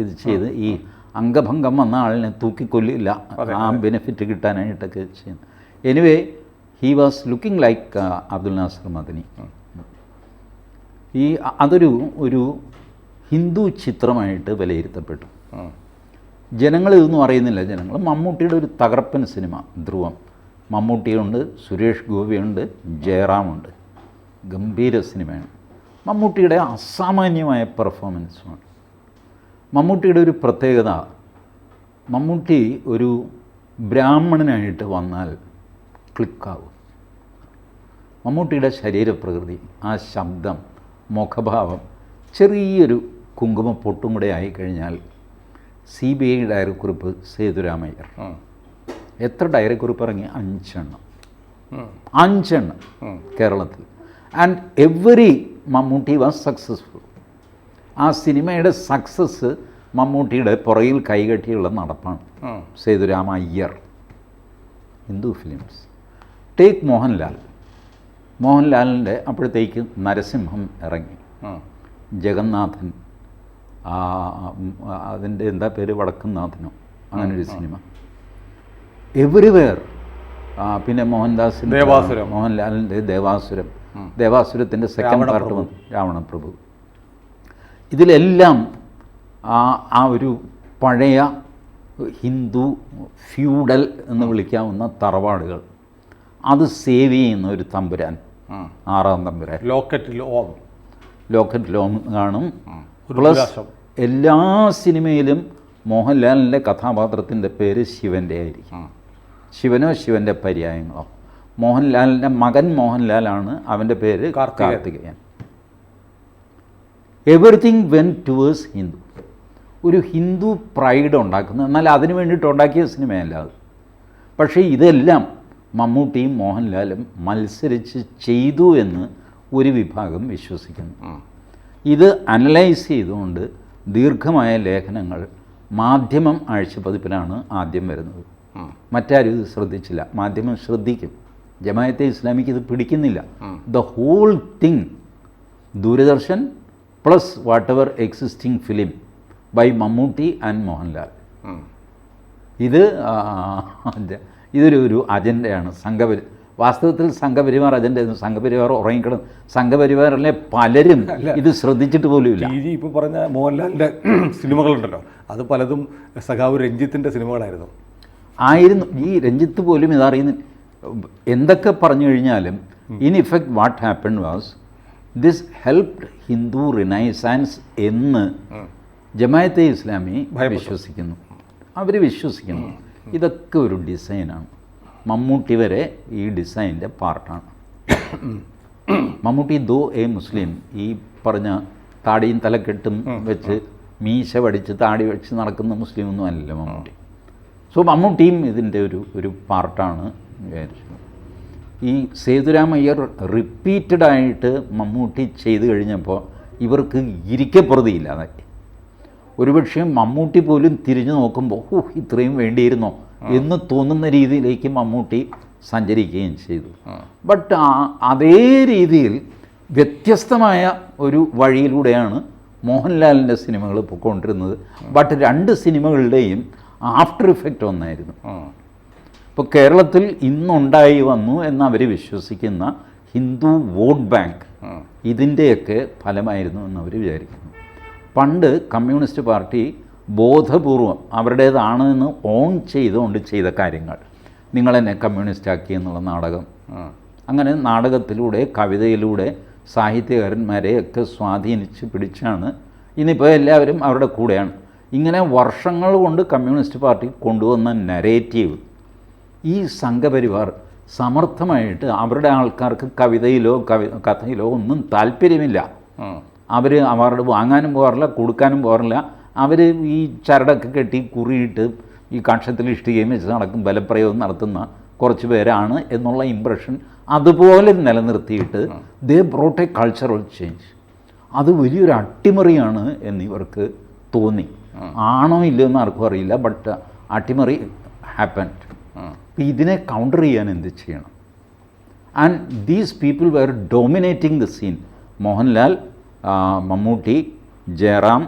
ഇത് ചെയ്ത് ഈ അംഗഭംഗം വന്ന ആളിനെ തൂക്കിക്കൊല്ലില്ല, ആ ബെനിഫിറ്റ് കിട്ടാനായിട്ടൊക്കെ ചെയ്യുന്നു. Anyway he was looking like Abdul Nasser Madani. അതൊരു ഹിന്ദു ചിത്രമായിട്ട് വിലയിരുത്തപ്പെട്ടു. ജനങ്ങൾ ഇതൊന്നും അറിയുന്നില്ല. ജനങ്ങൾ മമ്മൂട്ടിയുടെ ഒരു തകർപ്പൻ സിനിമ ധ്രുവം. മമ്മൂട്ടിയുണ്ട്, സുരേഷ് ഗോപിയുണ്ട്, ജയറാമുണ്ട്. ഗംഭീര സിനിമയാണ്. മമ്മൂട്ടിയുടെ അസാമാന്യമായ പെർഫോമൻസുമാണ്. മമ്മൂട്ടിയുടെ ഒരു പ്രത്യേകത, മമ്മൂട്ടി ഒരു ബ്രാഹ്മണനായിട്ട് വന്നാൽ ക്ലിക്കാവും. മമ്മൂട്ടിയുടെ ശരീരപ്രകൃതി, ആ ശബ്ദം, മുഖഭാവം, ചെറിയൊരു കുങ്കുമപ്പൊട്ടും കൂടെ ആയിക്കഴിഞ്ഞാൽ CBI ഡയറിക്കുറിപ്പ് സേതുരാമയ്യർ. എത്ര ഡയറിക്കുറിപ്പ് ഇറങ്ങി? 5 എണ്ണം കേരളത്തിൽ. And every Mammootty was successful. ആ സിനിമയുടെ സക്സസ് മമ്മൂട്ടിയുടെ പുറകിൽ കൈകെട്ടിയുള്ള നടപ്പാണ്. സേതുരാമ അയ്യർ, ഹിന്ദു ഫിലിംസ്. ടേക്ക് മോഹൻലാലിൻ്റെ അപ്പോഴത്തേക്ക് നരസിംഹം ഇറങ്ങി, ജഗന്നാഥൻ, അതിൻ്റെ എന്താ പേര്, വടക്കുംനാഥനോ, അങ്ങനൊരു സിനിമ. എവരിവെയർ പിന്നെ മോഹൻദാസിൻ്റെ ദേവാസുരം. മോഹൻലാലിൻ്റെ ദേവാസുരത്തിൻ്റെ സെക്കൻഡ് പാർട്ട് വന്നു, രാവണപ്രഭു. ഇതിലെല്ലാം ആ ഒരു പഴയ ഹിന്ദു ഫ്യൂഡൽ എന്ന് വിളിക്കാവുന്ന തറവാടുകൾ അത് സേവ് ചെയ്യുന്ന ഒരു തമ്പുരാൻ, ആറാം തമ്പുരാൻ. ലോക്കറ്റ് ലോം കാണും. പ്ലസ് എല്ലാ സിനിമയിലും മോഹൻലാലിൻ്റെ കഥാപാത്രത്തിൻ്റെ പേര് ശിവൻ്റെ ആയിരിക്കും. ശിവനോ ശിവൻ്റെ പര്യായങ്ങളോ. മോഹൻലാലിൻ്റെ മകൻ മോഹൻലാലാണ്, അവൻ്റെ പേര് Karthikeyan. Everything when towards Hindu. ഒരു ഹിന്ദു പ്രൈഡ് ഉണ്ടാക്കുന്നത്, എന്നാൽ അതിനു വേണ്ടിയിട്ട് ഉണ്ടാക്കിയ സിനിമയല്ല അത്. പക്ഷേ ഇതെല്ലാം മമ്മൂട്ടിയും മോഹൻലാലും മത്സരിച്ച് ചെയ്തു എന്ന് ഒരു വിഭാഗം വിശ്വസിക്കുന്നു. ഇത് അനലൈസ് ചെയ്തുകൊണ്ട് ദീർഘമായ ലേഖനങ്ങൾ മാധ്യമം ആഴ്ചപ്പതിപ്പിലാണ് ആദ്യം വരുന്നത്. മറ്റാരും ഇത് ശ്രദ്ധിച്ചില്ല. മാധ്യമം ശ്രദ്ധിക്കും. ജമാഅത്തെ ഇസ്ലാമിക്ക് ഇത് പിടിക്കുന്നില്ല. The whole thing Doordarshan plus whatever existing film by Mammootty and Mohanlal. ഇതൊരു അജണ്ടയാണ്. വാസ്തവത്തിൽ സംഘപരിവാർ അജണ്ടയായിരുന്നു. സംഘപരിവാർ ഉറങ്ങിക്കിടന്നു. സംഘപരിവാറിലെ പലരും ഇത് ശ്രദ്ധിച്ചിട്ട് പോലുമില്ല. ഇപ്പോൾ പറഞ്ഞ മോഹൻലാലിൻ്റെ സിനിമകളുണ്ടല്ലോ, അത് പലതും സഖാവ് രഞ്ജിത്തിൻ്റെ സിനിമകളായിരുന്നു. ഈ രഞ്ജിത്ത് പോലും ഇതറിയുന്ന എന്തൊക്കെ പറഞ്ഞു കഴിഞ്ഞാലും in effect what happen was this helped Hindu renaissance എന്ന് ജമാഅത്തെ ഇസ്ലാമി വിശ്വസിക്കുന്നു. അവർ വിശ്വസിക്കുന്നു ഇതൊക്കെ ഒരു ഡിസൈനാണ്. മമ്മൂട്ടി വരെ ഈ ഡിസൈൻ്റെ പാർട്ടാണ്. മമ്മൂട്ടി മുസ്ലിം, ഈ പറഞ്ഞ താടിയും തലക്കെട്ടും വെച്ച് മീശ വടിച്ച് താടി വെച്ച് നടക്കുന്ന മുസ്ലിം ഒന്നും അല്ലല്ലോ മമ്മൂട്ടി. സോ മമ്മൂട്ടിയും ഇതിൻ്റെ ഒരു പാർട്ടാണ് വിചാരിച്ചു. ഈ സേതുരാമയ്യർ റിപ്പീറ്റഡായിട്ട് മമ്മൂട്ടി ചെയ്തു കഴിഞ്ഞപ്പോൾ ഇവർക്ക് ഇരിക്കപ്പുറതിയില്ലാതായി. ഒരുപക്ഷെ മമ്മൂട്ടി പോലും തിരിഞ്ഞു നോക്കുമ്പോൾ ഇത്രയും വേണ്ടിയിരുന്നോ എന്ന് തോന്നുന്ന രീതിയിലേക്ക് മമ്മൂട്ടി സഞ്ചരിക്കുകയും ചെയ്തു. ബട്ട് അതേ രീതിയിൽ വ്യത്യസ്തമായ ഒരു വഴിയിലൂടെയാണ് മോഹൻലാലിൻ്റെ സിനിമകൾ പോയിക്കൊണ്ടിരുന്നത്. ബട്ട് രണ്ട് സിനിമകളുടെയും ആഫ്റ്റർ ഇഫക്റ്റ് ഒന്നായിരുന്നു. ഇപ്പോൾ കേരളത്തിൽ ഇന്നുണ്ടായി വന്നു എന്നവർ വിശ്വസിക്കുന്ന ഹിന്ദു വോട്ട് ബാങ്ക് ഇതിൻ്റെയൊക്കെ ഫലമായിരുന്നു എന്നവർ വിചാരിക്കുന്നു. പണ്ട് കമ്മ്യൂണിസ്റ്റ് പാർട്ടി ബോധപൂർവം അവരുടേതാണ് എന്ന് ഓൺ ചെയ്തുകൊണ്ട് ചെയ്ത കാര്യങ്ങൾ, നിങ്ങളെന്നെ കമ്മ്യൂണിസ്റ്റാക്കി എന്നുള്ള നാടകം, അങ്ങനെ നാടകത്തിലൂടെ കവിതയിലൂടെ സാഹിത്യകാരന്മാരെയൊക്കെ സ്വാധീനിച്ച് പിടിച്ചാണ് ഇന്നിപ്പോൾ എല്ലാവരും അവരുടെ കൂടെയാണ്. ഇങ്ങനെ വർഷങ്ങൾ കൊണ്ട് കമ്മ്യൂണിസ്റ്റ് പാർട്ടി കൊണ്ടുവന്ന നരേറ്റീവ് ഈ സംഘപരിവാർ സമർത്ഥമായിട്ട് അവരുടെ ആൾക്കാർക്ക് കവിതയിലോ കഥയിലോ ഒന്നും താല്പര്യമില്ല. അവർ അവാർഡ് വാങ്ങാനും പോകാറില്ല, കൊടുക്കാനും പോകാറില്ല. അവർ ഈ ചരടൊക്കെ കെട്ടി കുറിയിട്ട് ഈ കക്ഷത്തിൽ ഇഷ്ടികയും വെച്ച് നടക്കും, ബലപ്രയോഗം നടത്തുന്ന കുറച്ച് പേരാണ് എന്നുള്ള ഇമ്പ്രഷൻ അതുപോലെ നിലനിർത്തിയിട്ട് ദേ ബ്രോട്ട് എ കൾച്ചറൽ ചേഞ്ച്. അത് വലിയൊരു അട്ടിമറിയാണ് എന്നിവർക്ക് തോന്നി. ആണോ ഇല്ലയോ എന്ന് ആർക്കും അറിയില്ല, ബട്ട് അട്ടിമറി ഹാപ്പൻഡ്. ഇതിനെ കൗണ്ടർ ചെയ്യാൻ എന്ത് ചെയ്യണം? And these people were dominating the scene. Mohanlal, Mammootty, Jayaram,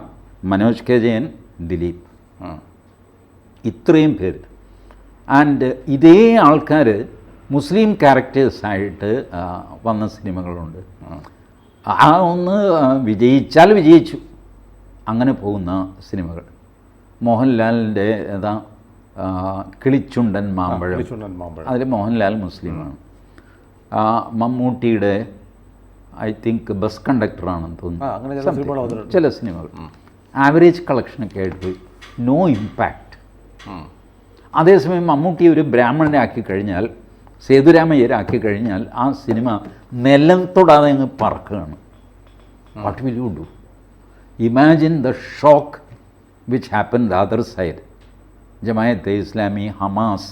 Manoj K Jayan, Dileep, ഇത്രയും പേര്. ആൻഡ് ഇതേ ആൾക്കാർ മുസ്ലിം ക്യാരക്ടേഴ്സായിട്ട് വന്ന സിനിമകളുണ്ട്. ഒന്ന് വിജയിച്ചാൽ വിജയിച്ചു, അങ്ങനെ പോകുന്ന സിനിമകൾ. മോഹൻലാലിൻ്റെ കിളിച്ചുണ്ടൻ മാമ്പഴം, അതിൽ മോഹൻലാൽ മുസ്ലിമാണ്. മമ്മൂട്ടിയുടെ ഐ തിങ്ക് ബസ് കണ്ടക്ടറാണെന്ന് തോന്നുന്നു. ചില സിനിമകൾ ആവറേജ് കളക്ഷനൊക്കെ ആയിട്ട് നോ ഇമ്പാക്റ്റ്. അതേസമയം മമ്മൂട്ടി ഒരു ബ്രാഹ്മണനാക്കി കഴിഞ്ഞാൽ, സേതുരാമയ്യരാക്കി കഴിഞ്ഞാൽ ആ സിനിമ നിലം തൊടാതെ അങ്ങ് പറക്കുകയാണ്. What will you do? Imagine the shock which happen the other side. Jamaat Islami, Hamas,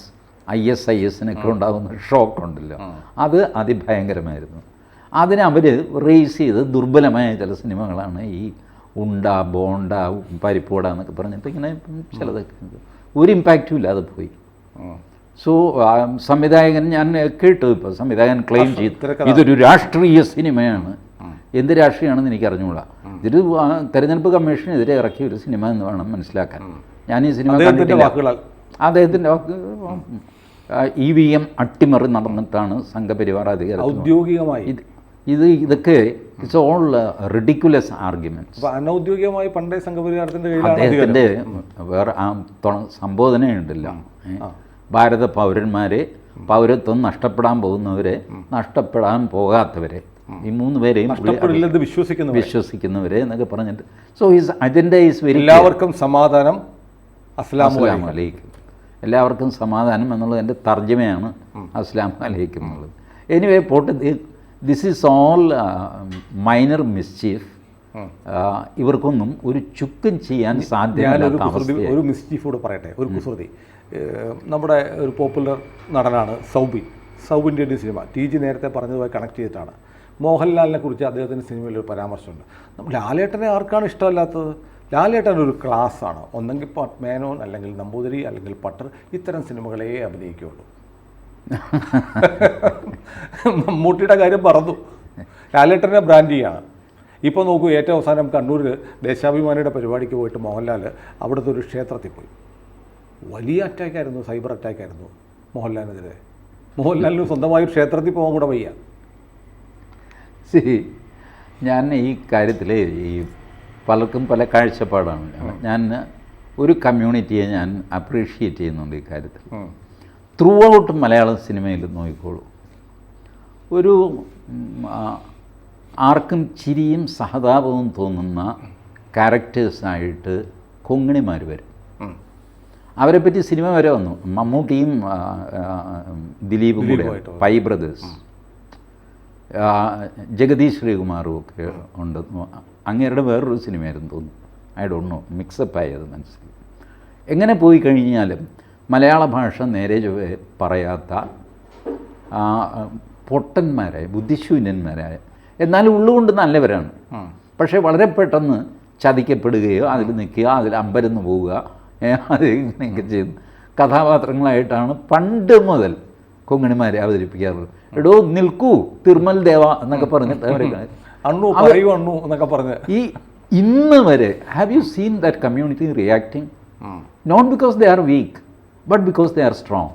ISIS-നൊക്കെ ഉണ്ടാകുന്ന ഷോക്കുണ്ടല്ലോ, അത് അതിഭയങ്കരമായിരുന്നു. അതിനവർ റേസ് ചെയ്ത് ദുർബലമായ ചില സിനിമകളാണ് ഈ ഉണ്ട, ബോണ്ട, പരിപ്പോട എന്നൊക്കെ പറഞ്ഞിട്ട് ഇങ്ങനെ ചിലതൊക്കെ ഒരു ഇമ്പാക്റ്റും ഇല്ലാതെ പോയി. സോ സംവിധായകൻ, ഞാൻ കേട്ടു ഇപ്പോൾ സംവിധായകൻ ക്ലെയിം ചെയ്തു ഇതൊരു രാഷ്ട്രീയ സിനിമയാണ്. എന്ത് രാഷ്ട്രീയമാണെന്ന് എനിക്ക് അറിഞ്ഞുകൂടാ. ഇതൊരു തെരഞ്ഞെടുപ്പ് കമ്മീഷനെതിരെ ഇറക്കിയ ഒരു സിനിമ എന്ന് വേണം മനസ്സിലാക്കാൻ. ഞാൻ ഈ സിനിമ കണ്ടിട്ടില്ല. അദ്ദേഹത്തിൻ്റെ EVM അട്ടിമറി നടന്നിട്ടാണ് സംഘപരിവാർ അധികാരത്തിൽ ഔദ്യോഗികമായി ഇതൊക്കെ ഇറ്റ്സ് ഓൾ റിഡിക്കുലസ് ആർഗ്യുമെന്റ്സ്. അപ്പോൾ അനൗദ്യോഗികമായി പണ്ടേ സംഘപരിവാരത്തിൻ്റെ കയ്യിലാണ് അദ്ദേഹത്തിൻ്റെ വേറെ സംബോധനയുണ്ടല്ല, ഭാരത പൗരന്മാരെ, പൗരത്വം നഷ്ടപ്പെടാൻ പോകുന്നവരെ, നഷ്ടപ്പെടാൻ പോകാത്തവരെ, ഈ 3 പേരെയും വിശ്വസിക്കുന്നവരെ എന്നൊക്കെ പറഞ്ഞിട്ട്. So his agenda is very എല്ലാവർക്കും സമാധാനം, അസ്സലാമു അലൈക്കും, എല്ലാവർക്കും സമാധാനം എന്നുള്ളതിൻ്റെ തർജ്ജമയാണ് അസ്സലാമു അലൈക്കും എന്നുള്ളത്. എനിവേ പോട്ടെ, this is all minor mischief. ഇവർക്കൊന്നും ഒരു ചുക്കും ചെയ്യാൻ സാധ്യമല്ലാത്ത അവസ്ഥ. ഒരു മിസ്ചീഫ് കൂടെ പറയട്ടെ, ഒരു കുസൃതി. നമ്മുടെ ഒരു പോപ്പുലർ നടനാണ് സൗബിൻ്റെ ഒരു സിനിമ TG നേരത്തെ പറഞ്ഞതുമായി കണക്ട് ചെയ്തിട്ടാണ്. മോഹൻലാലിനെ കുറിച്ച് അദ്ദേഹത്തിൻ്റെ സിനിമയിൽ ഒരു പരാമർശമുണ്ട്. ലാലേട്ടനെ ആർക്കാണ് ഇഷ്ടമല്ലാത്തത്? ലാലേട്ടൻ ഒരു ക്ലാസ്സാണ്. ഒന്നെങ്കിൽ മേനോൻ, അല്ലെങ്കിൽ നമ്പൂതിരി, അല്ലെങ്കിൽ പട്ടർ, ഇത്തരം സിനിമകളെ അഭിനയിക്കുകയുള്ളൂ. മമ്മൂട്ടിയുടെ കാര്യം പറഞ്ഞു, ലാലേട്ടനെ ബ്രാൻഡ് ചെയ്യാണ്. ഇപ്പോൾ നോക്കൂ, ഏറ്റവും അവസാനം കണ്ണൂരിൽ ദേശാഭിമാനിയുടെ പരിപാടിക്ക് പോയിട്ട് മോഹൻലാൽ അവിടുത്തെ ഒരു ക്ഷേത്രത്തിൽ പോയി. വലിയ അറ്റാക്കായിരുന്നു, സൈബർ അറ്റാക്കായിരുന്നു മോഹൻലാലിനെതിരെ. മോഹൻലാലിന് സ്വന്തമായി ക്ഷേത്രത്തിൽ പോകാൻ കൂടെ വയ്യ. ഞാൻ ഈ കാര്യത്തിൽ ഈ പലർക്കും പല കാഴ്ചപ്പാടാണ്. ഞാൻ ഒരു കമ്മ്യൂണിറ്റിയെ ഞാൻ അപ്രീഷിയേറ്റ് ചെയ്യുന്നുണ്ട് ഈ കാര്യത്തിൽ. ത്രൂ ഔട്ട് മലയാളം സിനിമയിൽ നോക്കിക്കോളൂ, ഒരു ആർക്കും ചിരിയും സഹതാപവും തോന്നുന്ന ക്യാരക്ടേഴ്സായിട്ട് കൊങ്ങിണിമാർ വരും. അവരെപ്പറ്റി സിനിമ വരെ വന്നു. മമ്മൂട്ടിയും ദിലീപും കൂടെ, പൈ ബ്രദേഴ്സ്, ജഗദീഷ് ശ്രീകുമാറും ഒക്കെ ഉണ്ട്. അങ്ങേരുടെ വേറൊരു സിനിമയായിരുന്നു തോന്നുന്നു, ഐ ഡോണ്ട് നോ, മിക്സപ്പ് ആയത് മനസ്സിലായി. എങ്ങനെ പോയി കഴിഞ്ഞാലും മലയാള ഭാഷ നേരെ ചൊവ്വേ പറയാത്ത പൊട്ടന്മാരായ, ബുദ്ധിശൂന്യന്മാരായ, എന്നാലും ഉള്ളുകൊണ്ട് നല്ലവരാണ്. പക്ഷേ വളരെ പെട്ടെന്ന് ചതിക്കപ്പെടുകയോ അതിൽ നിൽക്കുക, അതിൽ അമ്പരന്ന് പോവുക, അത് ഇങ്ങനെയൊക്കെ ചെയ്യുന്ന കഥാപാത്രങ്ങളായിട്ടാണ് പണ്ട് മുതൽ കൊങ്ങിണിമാരെ അവതരിപ്പിക്കാറുള്ളത്. എടോ നിൽക്കൂ തിർമൽ ദേവ എന്നൊക്കെ പറഞ്ഞിട്ട് അവരെ എന്നൊക്കെ പറഞ്ഞ് ഈ ഇന്ന് വരെ have you seen that community reacting? Not because they are weak, but because they are strong.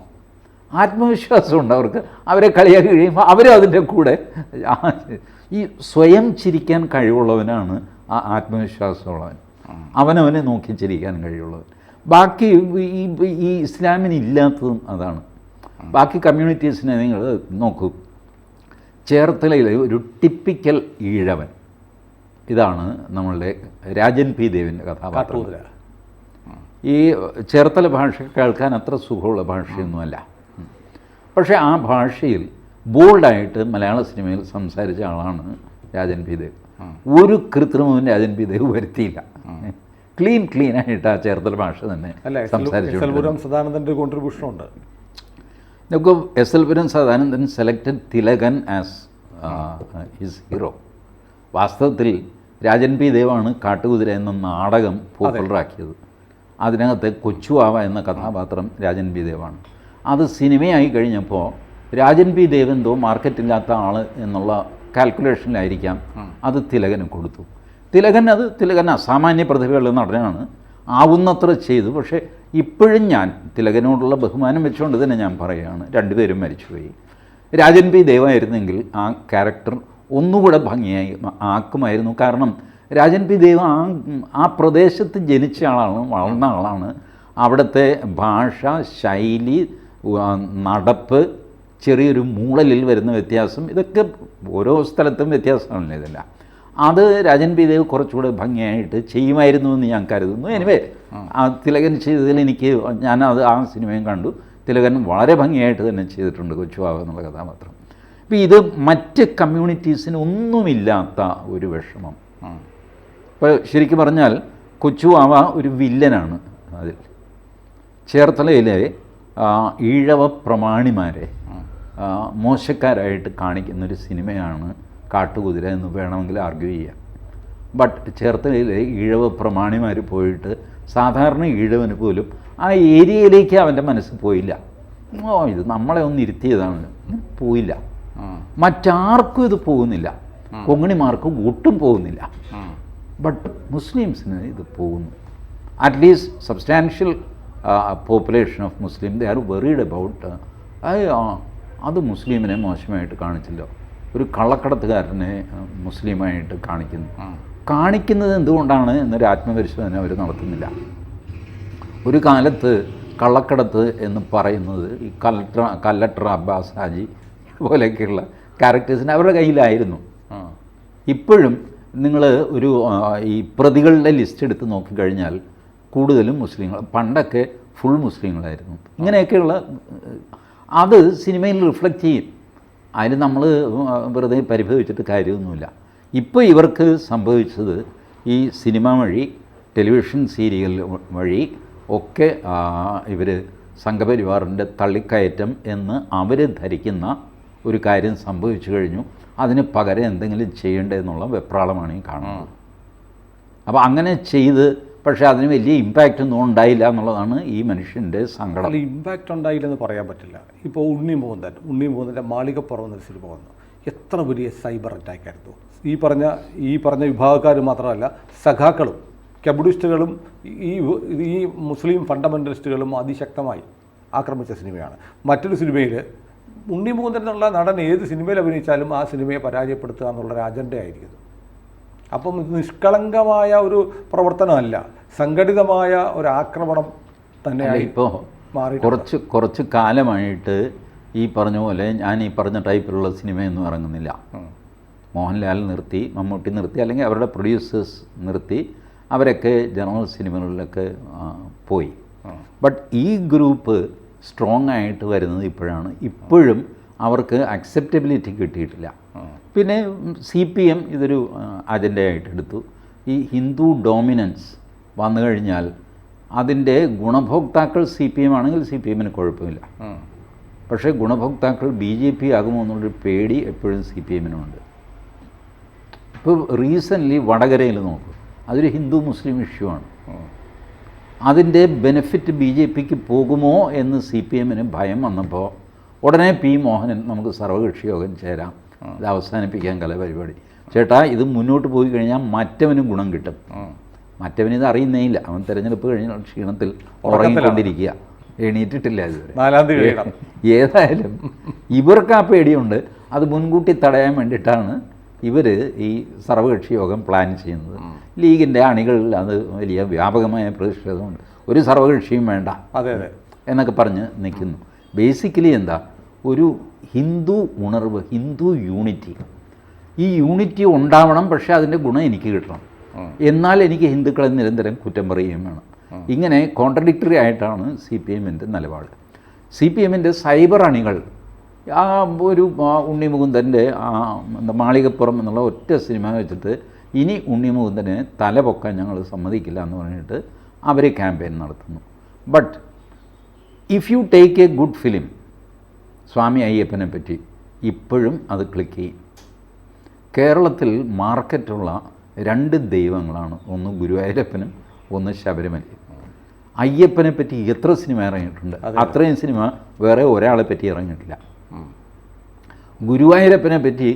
ആത്മവിശ്വാസമുണ്ട് അവർക്ക്. അവരെ കളിയാക്കി കഴിയുമ്പോൾ അവരും അതിൻ്റെ കൂടെ. ഈ സ്വയം ചിരിക്കാൻ കഴിവുള്ളവനാണ് ആ ആത്മവിശ്വാസമുള്ളവൻ, അവനവനെ നോക്കി ചിരിക്കാൻ കഴിവുള്ളവൻ. ബാക്കി ഈ ഇസ്ലാമിന് ഇല്ലാത്തതും അതാണ്. ബാക്കി കമ്മ്യൂണിറ്റീസിനെ നിങ്ങൾ നോക്കൂ. ചേർത്തലയിലെ ഒരു ടിപ്പിക്കൽ ഈഴവൻ, ഇതാണ് നമ്മളുടെ രാജൻ പി ദേവിൻ്റെ കഥാപാത്രം. ഈ ചേർത്തല ഭാഷ കേൾക്കാൻ അത്ര സുഖമുള്ള ഭാഷയൊന്നുമല്ല. പക്ഷേ ആ ഭാഷയിൽ ബോൾഡായിട്ട് മലയാള സിനിമയിൽ സംസാരിച്ച ആളാണ് രാജൻ പി ദേവ്. ഒരു കൃത്രിമവും രാജൻ പി ദേവ് വരുത്തിയില്ല. ക്ലീൻ ആയിട്ട് ആ ചേർത്തല ഭാഷ തന്നെ സംസാരിച്ചു. സദാനന്ദൻ്റെ കോൺട്രിബ്യൂഷൻ ഉണ്ട്. നമുക്ക് SL Puram Sadanandan selected Thilakan as his hero. വാസ്തവത്തിൽ രാജൻ പി ദേവാണ് കാട്ടുകുതിര എന്ന നാടകം പോപ്പുലറാക്കിയത്. അതിനകത്ത് കൊച്ചുവാവ എന്ന കഥാപാത്രം രാജൻ പി ദേവാണ്. അത് സിനിമയായി കഴിഞ്ഞപ്പോൾ രാജൻ പി ദേവ് എന്തോ മാർക്കറ്റില്ലാത്ത ആൾ എന്നുള്ള കാൽക്കുലേഷനിലായിരിക്കാം അത് തിലകന് കൊടുത്തു. തിലകൻ അസാമാന്യ പ്രതിഭയുള്ള നടനാണ്, ആവുന്നത്ര ചെയ്തു. പക്ഷേ ഇപ്പോഴും ഞാൻ തിലകനോടുള്ള ബഹുമാനം വെച്ചുകൊണ്ട് തന്നെ ഞാൻ പറയുകയാണ്, രണ്ടുപേരും മരിച്ചുപോയി. രാജൻ പി ദേവായിരുന്നെങ്കിൽ ആ ക്യാരക്ടർ ഒന്നുകൂടെ ഭംഗിയായി ആക്കുമായിരുന്നു. കാരണം രാജൻ പി ദേവ് ആ പ്രദേശത്ത് ജനിച്ച ആളാണ്, വളർന്ന ആളാണ്. അവിടുത്തെ ഭാഷ, ശൈലി, നടപ്പ്, ചെറിയൊരു മൂളലിൽ വരുന്ന വ്യത്യാസം, ഇതൊക്കെ ഓരോ സ്ഥലത്തും വ്യത്യാസമാണല്ലോ. ഇതല്ല അത് രാജൻ പി ദേവ് കുറച്ചുകൂടെ ഭംഗിയായിട്ട് ചെയ്യുമായിരുന്നു എന്ന് ഞാൻ കരുതുന്നു. എനിവേ ആ തിലകൻ ചെയ്തതിൽ ഞാനത് ആ സിനിമയും കണ്ടു. തിലകൻ വളരെ ഭംഗിയായിട്ട് തന്നെ ചെയ്തിട്ടുണ്ട് കൊച്ചുവാവ എന്നുള്ള കഥാപാത്രം. അപ്പോൾ ഇത് മറ്റ് കമ്മ്യൂണിറ്റീസിന് ഒന്നുമില്ലാത്ത ഒരു വിഷമം. ഇപ്പോൾ ശരിക്കും പറഞ്ഞാൽ കൊച്ചുവാവ ഒരു വില്ലനാണ്. അതിൽ ചേർത്തലയിലെ ഈഴവ പ്രമാണിമാരെ മോശക്കാരായിട്ട് കാണിക്കുന്നൊരു സിനിമയാണ് കാട്ടുകുതിര എന്ന് വേണമെങ്കിൽ ആർഗ്യൂ ചെയ്യാം. ബട്ട് ചേർത്തലയിലെ ഈഴവ പ്രമാണിമാർ പോയിട്ട് സാധാരണ ഈഴവന് പോലും ആ ഏരിയയിലേക്ക് അവൻ്റെ മനസ്സ് പോയില്ല. ഇത് നമ്മളെ ഒന്ന് ഇരുത്തിയതാണ്, പോയില്ല. മറ്റാർക്കും ഇത് പോകുന്നില്ല, കൊങ്ങിണിമാർക്കും ഒട്ടും പോകുന്നില്ല. ബട്ട് മുസ്ലിംസിന് ഇത് പോകുന്നു. At least substantial population of Muslim, they are worried about അത് മുസ്ലിമിനെ മോശമായിട്ട് കാണിച്ചല്ലോ, ഒരു കള്ളക്കടത്തുകാരനെ മുസ്ലിമായിട്ട് കാണിക്കുന്നത് എന്തുകൊണ്ടാണ് എന്നൊരു ആത്മപരിശോധന അവർ നടത്തുന്നില്ല. ഒരു കാലത്ത് കള്ളക്കടത്ത് എന്ന് പറയുന്നത് ഈ കല്ലട്ടർ അബ്ബാസ് ഹാജി പോലെയൊക്കെയുള്ള ക്യാരക്ടേഴ്സിന് അവരുടെ കയ്യിലായിരുന്നു. ഇപ്പോഴും നിങ്ങൾ ഒരു ഈ പ്രതികളുടെ ലിസ്റ്റ് എടുത്ത് നോക്കിക്കഴിഞ്ഞാൽ കൂടുതലും മുസ്ലിങ്ങൾ, പണ്ടൊക്കെ ഫുൾ മുസ്ലിങ്ങളായിരുന്നു. ഇങ്ങനെയൊക്കെയുള്ള അത് സിനിമയിൽ റിഫ്ലക്റ്റ് ചെയ്യും. അതിന് നമ്മൾ വെറുതെ പരിഭവിച്ചിട്ട് കാര്യമൊന്നുമില്ല. ഇപ്പോൾ ഇവർക്ക് സംഭവിച്ചത് ഈ സിനിമ വഴി, ടെലിവിഷൻ സീരിയൽ വഴി ഒക്കെ ഇവർ സംഘപരിവാറിൻ്റെ തള്ളിക്കയറ്റം എന്ന് അവർ ധരിക്കുന്ന ഒരു കാര്യം സംഭവിച്ചു കഴിഞ്ഞു. അതിന് പകരം എന്തെങ്കിലും ചെയ്യേണ്ടതെന്നുള്ള വെപ്രാളമാണ് ഈ കാണുന്നത്. അപ്പോൾ അങ്ങനെ ചെയ്ത്, പക്ഷേ അതിന് വലിയ ഇമ്പാക്റ്റ് ഒന്നും ഉണ്ടായില്ല എന്നുള്ളതാണ് ഈ മനുഷ്യൻ്റെ സങ്കടം. ഇമ്പാക്റ്റ് ഉണ്ടായില്ലെന്ന് പറയാൻ പറ്റില്ല. ഇപ്പോൾ ഉണ്ണി മോഹൻ്റെ മാളികപ്പുറം എന്നൊരു സിനിമ വന്നു. എത്ര വലിയ സൈബർ അറ്റാക്ക് ആയിരുന്നു. ഈ പറഞ്ഞ വിഭാഗക്കാർ മാത്രമല്ല, സഖാക്കളും കമ്മ്യൂണിസ്റ്റുകളും ഈ മുസ്ലിം ഫണ്ടമെൻ്റലിസ്റ്റുകളും അതിശക്തമായി ആക്രമിച്ച സിനിമയാണ്. മറ്റൊരു സിനിമയിൽ ഉണ്ണി മുകുന്ദൻ എന്നുള്ള നടൻ ഏത് സിനിമയിൽ അഭിനയിച്ചാലും ആ സിനിമയെ പരാജയപ്പെടുത്തുക എന്നുള്ളൊരു അജണ്ടയായിരിക്കുന്നു. അപ്പം ഇത് നിഷ്കളങ്കമായ ഒരു പ്രവർത്തനമല്ല, സംഘടിതമായ ഒരു ആക്രമണം തന്നെയാണ് ഇപ്പോൾ മാറി. കുറച്ച് കാലമായിട്ട് ഈ പറഞ്ഞ പോലെ ഞാൻ ഈ പറഞ്ഞ ടൈപ്പിലുള്ള സിനിമയൊന്നും ഇറങ്ങുന്നില്ല. മോഹൻലാൽ നിർത്തി, മമ്മൂട്ടി നിർത്തി, അല്ലെങ്കിൽ അവരുടെ പ്രൊഡ്യൂസേഴ്സ് നിർത്തി, അവരൊക്കെ ജനറൽ സിനിമകളിലൊക്കെ പോയി. ബട്ട് ഈ ഗ്രൂപ്പ് സ്ട്രോങ് ആയിട്ട് വരുന്നത് ഇപ്പോഴാണ്. ഇപ്പോഴും അവർക്ക് അക്സെപ്റ്റബിലിറ്റി കിട്ടിയിട്ടില്ല. പിന്നെ CPM ഇതൊരു അജണ്ടയായിട്ട് എടുത്തു. ഈ ഹിന്ദു ഡോമിനൻസ് വന്നു കഴിഞ്ഞാൽ അതിൻ്റെ ഗുണഭോക്താക്കൾ CPM ആണെങ്കിൽ CPMന് കുഴപ്പമില്ല. പക്ഷേ ഗുണഭോക്താക്കൾ BJP ആകുമോ എന്നുള്ളൊരു പേടി എപ്പോഴും CPMനുണ്ട്. ഇപ്പോൾ റീസെൻ്റ്ലി വടകരയിൽ നോക്കും, അതൊരു ഹിന്ദു മുസ്ലിം ഇഷ്യൂ ആണ്. അതിൻ്റെ ബെനിഫിറ്റ് BJPക്ക് പോകുമോ എന്ന് CPMന് ഭയം വന്നപ്പോൾ ഉടനെ P. മോഹനൻ നമുക്ക് സർവകക്ഷി യോഗം ചേരാം, ഇത് അവസാനിപ്പിക്കാൻ കലപരിപാടി. ചേട്ടാ, ഇത് മുന്നോട്ട് പോയി കഴിഞ്ഞാൽ മറ്റവനും ഗുണം കിട്ടും. മറ്റവനിത് അറിയുന്നേ ഇല്ല. അവൻ തിരഞ്ഞെടുപ്പ് കഴിഞ്ഞ ക്ഷീണത്തിൽ ഉറങ്ങിക്കൊണ്ടിരിക്കുക, എണീറ്റിട്ടില്ല ഇതുവരെ. ഏതായാലും ഇവർക്ക് ആ പേടിയുണ്ട്. അത് മുൻകൂട്ടി തടയാൻ വേണ്ടിയിട്ടാണ് ഇവർ ഈ സർവകക്ഷി യോഗം പ്ലാൻ ചെയ്യുന്നത്. ലീഗിൻ്റെ അണികളിൽ അത് വലിയ വ്യാപകമായ പ്രതിഷേധമുണ്ട്. ഒരു സർവകക്ഷിയും വേണ്ട എന്നൊക്കെ പറഞ്ഞ് നിൽക്കുന്നു. ബേസിക്കലി എന്താ, ഒരു ഹിന്ദു ഉണർവ്, ഹിന്ദു യൂണിറ്റി. ഈ യൂണിറ്റി ഉണ്ടാവണം, പക്ഷേ അതിൻ്റെ ഗുണം എനിക്ക് കിട്ടണം. എന്നാൽ എനിക്ക് ഹിന്ദുക്കളെ നിരന്തരം കുറ്റം പറയുകയും വേണം. ഇങ്ങനെ കോൺട്രഡിക്ടറി ആയിട്ടാണ് CPMൻ്റെ നിലപാട്. CPMൻ്റെ സൈബർ അണികൾ ആ ഒരു ഉണ്ണി മുകുന്ദൻ്റെ മാളികപ്പുറം എന്നുള്ള ഒറ്റ സിനിമ വെച്ചിട്ട് ഇനി ഉണ്ണി മുകുന്ദനെ തല പൊക്കാൻ ഞങ്ങൾ സമ്മതിക്കില്ല എന്ന് പറഞ്ഞിട്ട് അവർ ക്യാമ്പയിൻ നടത്തുന്നു. But if you take a good film, Swamy അയ്യപ്പനെ പറ്റി ഇപ്പോഴും അത് ക്ലിക്ക് ചെയ്യും. കേരളത്തിൽ മാർക്കറ്റുള്ള 2 ദൈവങ്ങളാണ്, ഒന്ന് ഗുരുവായൂരപ്പനും ഒന്ന് ശബരിമലയും. അയ്യപ്പനെ പറ്റി എത്ര സിനിമ ഇറങ്ങിയിട്ടുണ്ട്, അത്രയും സിനിമ വേറെ ഒരാളെ പറ്റി ഇറങ്ങിയിട്ടില്ല. ഗുരുവായൂരപ്പനെ പറ്റി